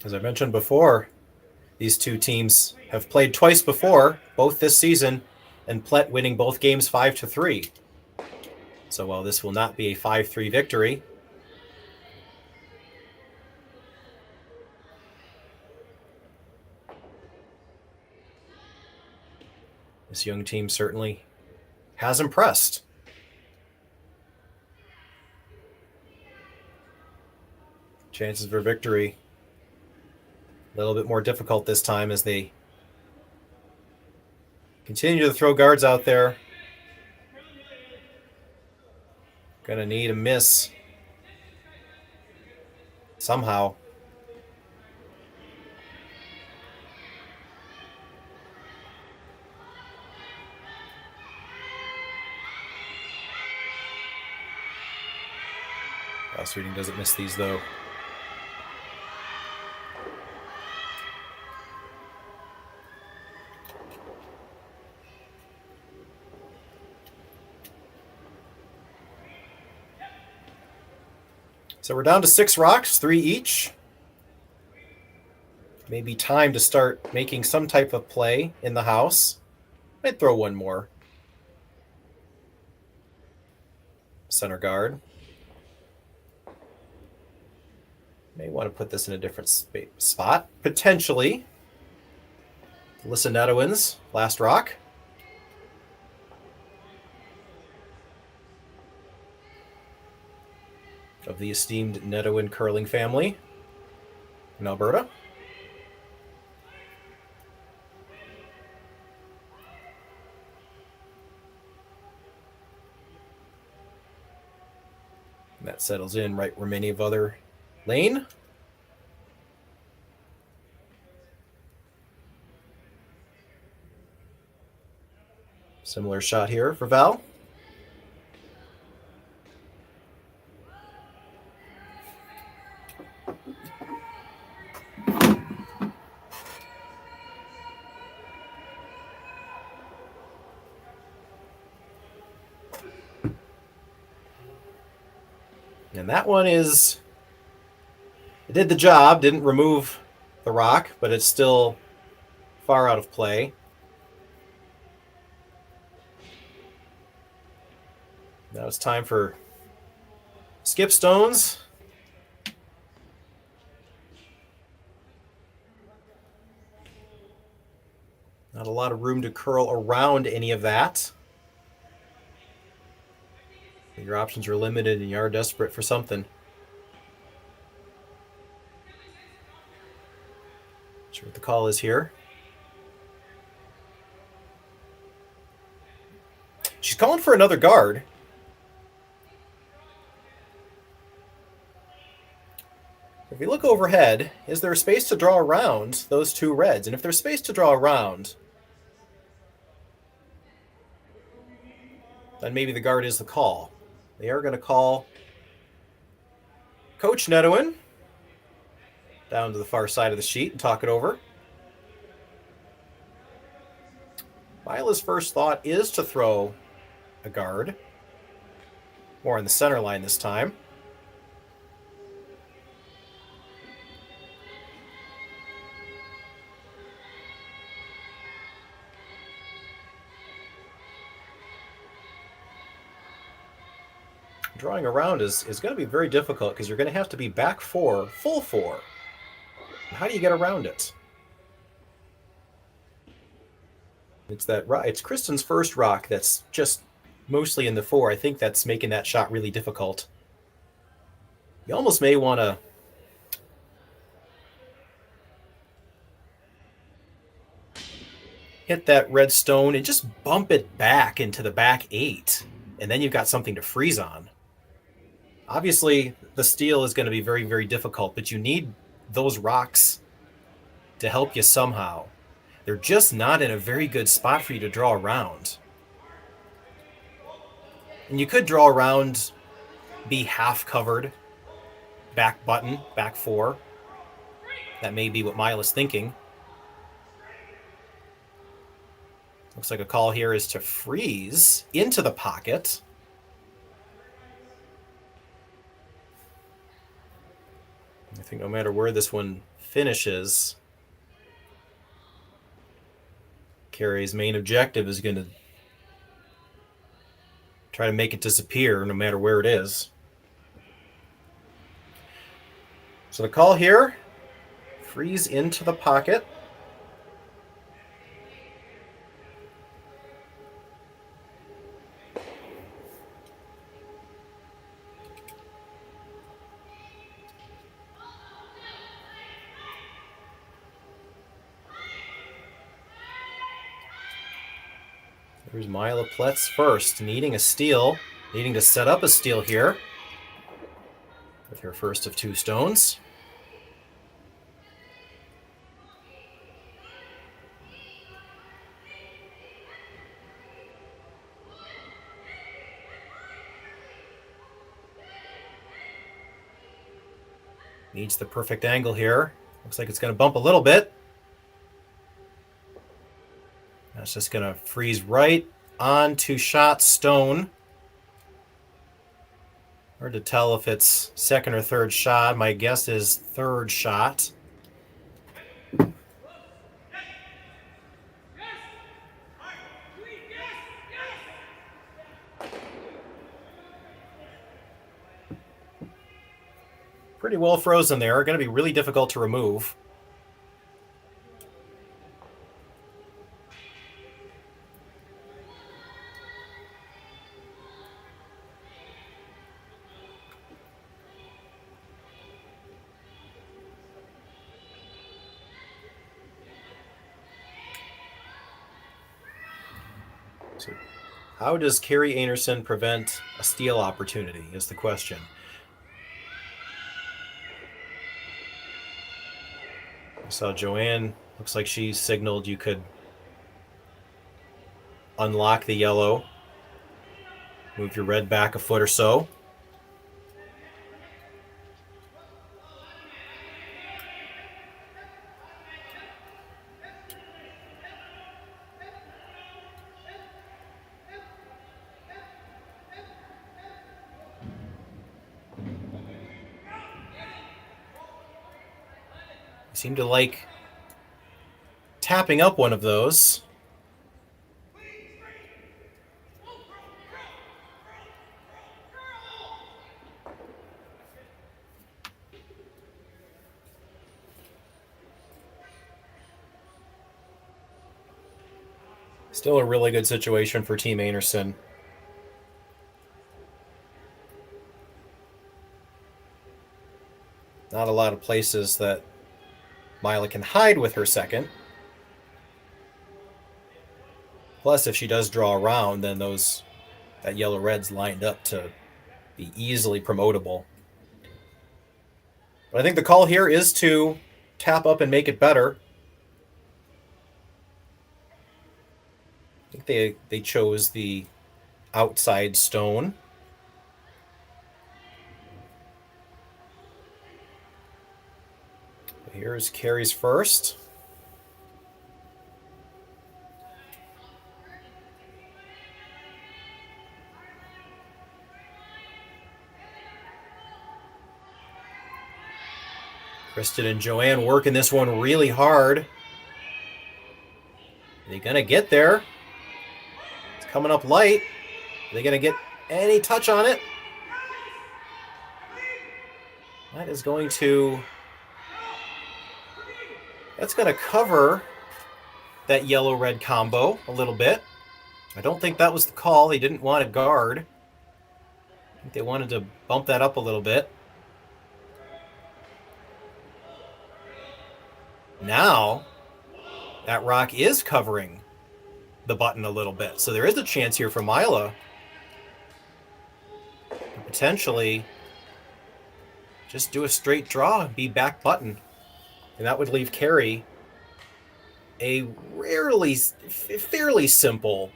As I mentioned before, these two teams have played twice before, both this season, and Plett winning both games 5-3. So while this will not be a 5-3 victory, this young team certainly has impressed. Chances for victory a little bit more difficult this time as they continue to throw guards out there. Gonna need a miss somehow. Sweeting doesn't miss these though. So we're down to 6 rocks, 3 each. Maybe time to start making some type of play in the house. I'd throw one more. Center guard. May want to put this in a different spot, potentially. Lissanetowin's last rock. Of the esteemed Netowin curling family in Alberta. And that settles in right where many of other lane. Similar shot here for Val. And that one is, it did the job, didn't remove the rock, but it's still far out of play. Now it's time for skip stones. Not a lot of room to curl around any of that. Your options are limited and you are desperate for something. Not sure what the call is here. She's calling for another guard. If you look overhead, is there a space to draw around those 2 reds? And if there's space to draw around, then maybe the guard is the call. They are going to call Coach Netowin down to the far side of the sheet and talk it over. Myla's first thought is to throw a guard. More on the center line this time. Drawing around is going to be very difficult because you're going to have to be back 4, full 4. How do you get around it? It's Kristen's first rock that's just mostly in the 4. I think that's making that shot really difficult. You almost may want to hit that red stone and just bump it back into the back 8. And then you've got something to freeze on. Obviously, the steal is going to be very, very difficult, but you need those rocks to help you somehow. They're just not in a very good spot for you to draw around. And you could draw around, be half covered, back button, back 4. That may be what Myla's thinking. Looks like a call here is to freeze into the pocket. I think no matter where this one finishes, Kerri's main objective is going to try to make it disappear no matter where it is. So the call here, freeze into the pocket. Here's Myla Plett's first, needing a steal, needing to set up a steal here with her first of 2 stones. Needs the perfect angle here. Looks like it's going to bump a little bit. That's just going to freeze right onto shot stone. Hard to tell if it's second or third shot. My guess is third shot. Pretty well frozen there. Going to be really difficult to remove. So how does Kerri Einarson prevent a steal opportunity is the question. So Joanne, looks like she signaled you could unlock the yellow, move your red back a foot or so. Seem to like tapping up one of those. Still a really good situation for Team Einarson. Not a lot of places that Myla can hide with her second. Plus, if she does draw around, then that yellow-red's lined up to be easily promotable. But I think the call here is to tap up and make it better. I think they chose the outside stone. Here's Kerri's first. Kristen and Joanne working this one really hard. Are they going to get there? It's coming up light. Are they going to get any touch on it? That is going to... That's going to cover that yellow-red combo a little bit. I don't think that was the call. They didn't want to guard. I think they wanted to bump that up a little bit. Now, that rock is covering the button a little bit. So there is a chance here for Myla to potentially just do a straight draw and be back button. And that would leave Kerri a fairly simple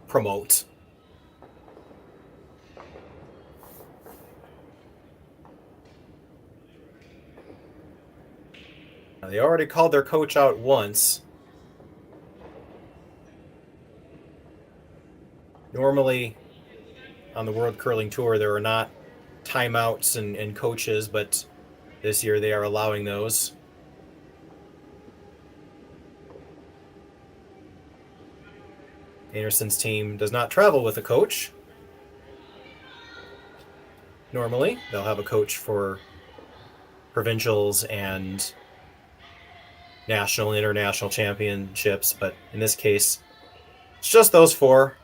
promote. Now, they already called their coach out once. Normally, on the World Curling Tour, there are not timeouts and coaches, but this year they are allowing those. Einarson's team does not travel with a coach. Normally, they'll have a coach for provincials and national and international championships, but in this case, it's just those four.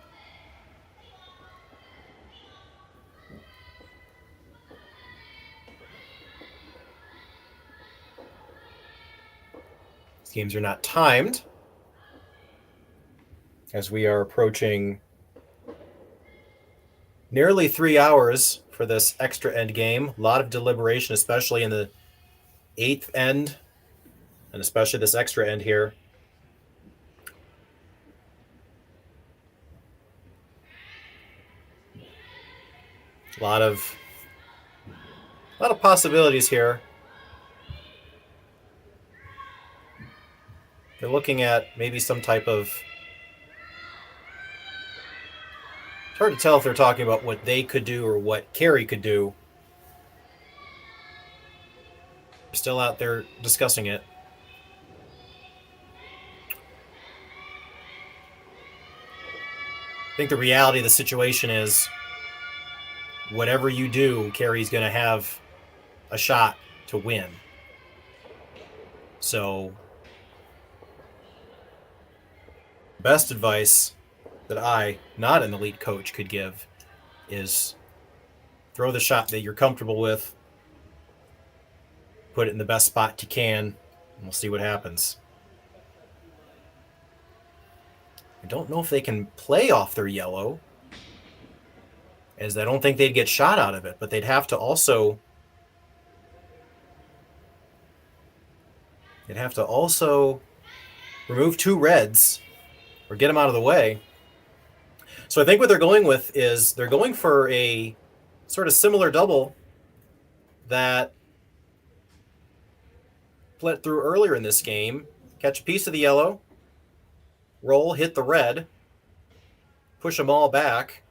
These games are not timed. as we are approaching nearly 3 hours for this extra end game. A lot of deliberation, especially in the 8th end, and especially this extra end here. A lot of possibilities here. They're looking at maybe some type of... It's hard to tell if they're talking about what they could do or what Kerri could do. They're still out there discussing it. I think the reality of the situation is whatever you do, Kerri's going to have a shot to win. So, best advice that I, not an elite coach, could give is throw the shot that you're comfortable with, put it in the best spot you can, and we'll see what happens. I don't know if they can play off their yellow, as I don't think they'd get shot out of it, but they'd have to also remove 2 reds or get them out of the way. So I think what they're going with is they're going for a sort of similar double that Plett threw earlier in this game. Catch a piece of the yellow, roll, hit the red, push them all back,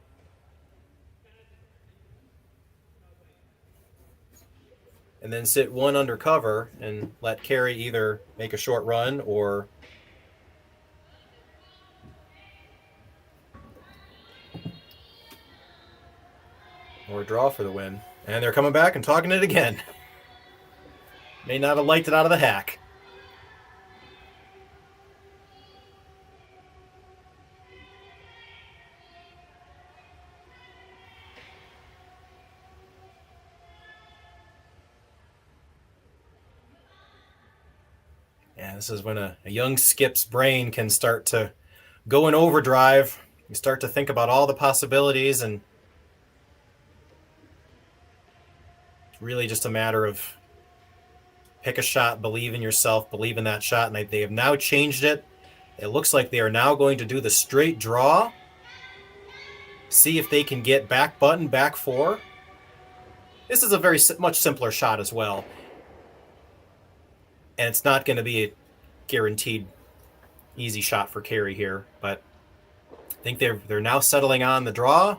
and then sit one under cover and let Kerri either make a short run or draw for the win. And they're coming back and talking it again. May not have liked it out of the hack. Yeah, this is when a young skip's brain can start to go in overdrive. You start to think about all the possibilities, and it's really just a matter of pick a shot, believe in yourself, believe in that shot. And they have now changed it. It looks like they are now going to do the straight draw. See if they can get back button, back 4. This is a very much simpler shot as well. And it's not going to be a guaranteed easy shot for Kerri here, but I think they're now settling on the draw.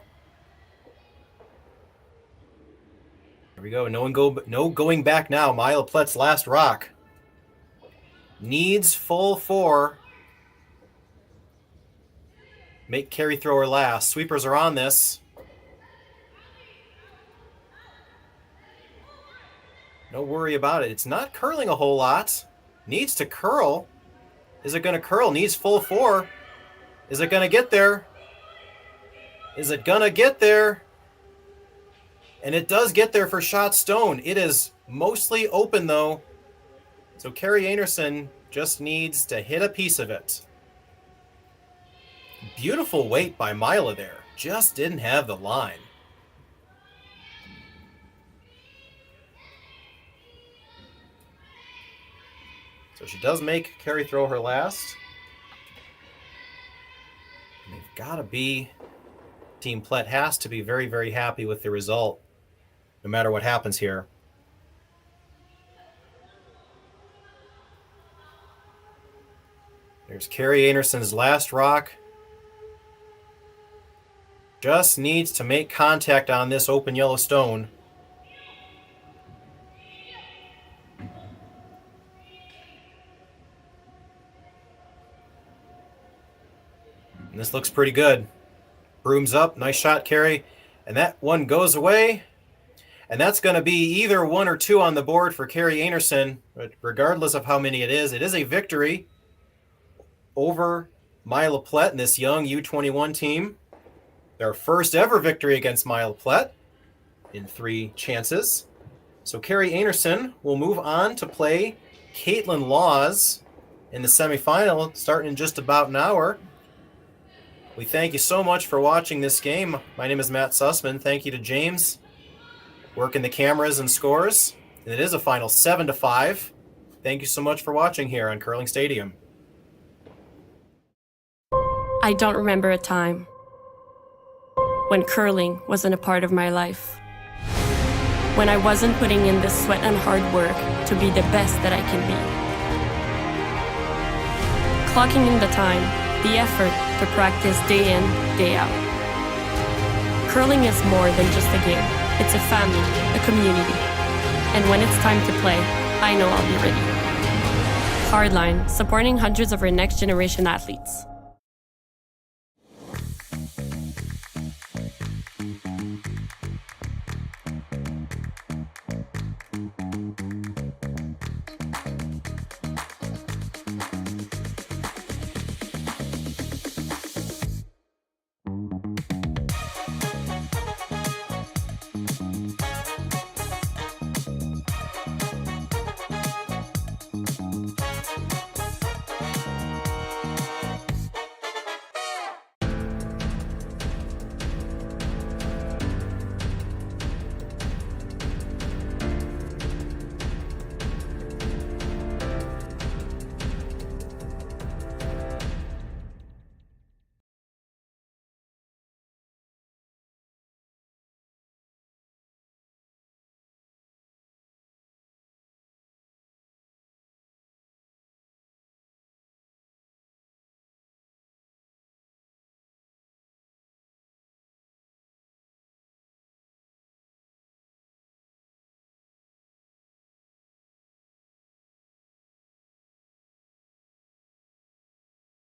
Here we go. No going back now. Myla Plett's last rock. Needs full 4. Make Kerri throw her last. Sweepers are on this. No worry about it. It's not curling a whole lot. Needs to curl. Is it going to curl? Needs full 4. Is it going to get there? Is it going to get there? And it does get there for shot stone. It is mostly open, though. So Kerri Einarson just needs to hit a piece of it. Beautiful weight by Myla there. Just didn't have the line. So she does make Kerri throw her last. And they've got to be... Team Plett has to be very, very happy with the result, no matter what happens here. There's Kerri Einarson's last rock. Just needs to make contact on this open yellow stone. And this looks pretty good. Brooms up. Nice shot, Kerri. And that one goes away. And that's going to be either 1 or 2 on the board for Kerri Einarson. But regardless of how many it is a victory over Myla Plett and this young U21 team. Their first ever victory against Myla Plett in 3 chances. So Kerri Einarson will move on to play Caitlin Laws in the semifinal starting in just about an hour. We thank you so much for watching this game. My name is Matt Sussman. Thank you to James, working the cameras and scores. And it is a final 7-5. Thank you so much for watching here on Curling Stadium.
I don't remember a time when curling wasn't a part of my life. When I wasn't putting in the sweat and hard work to be the best that I can be. Clocking in the time, the effort to practice day in, day out. Curling is more than just a game. It's a family, a community. And when it's time to play, I know I'll be ready. Hardline, supporting hundreds of our next generation athletes.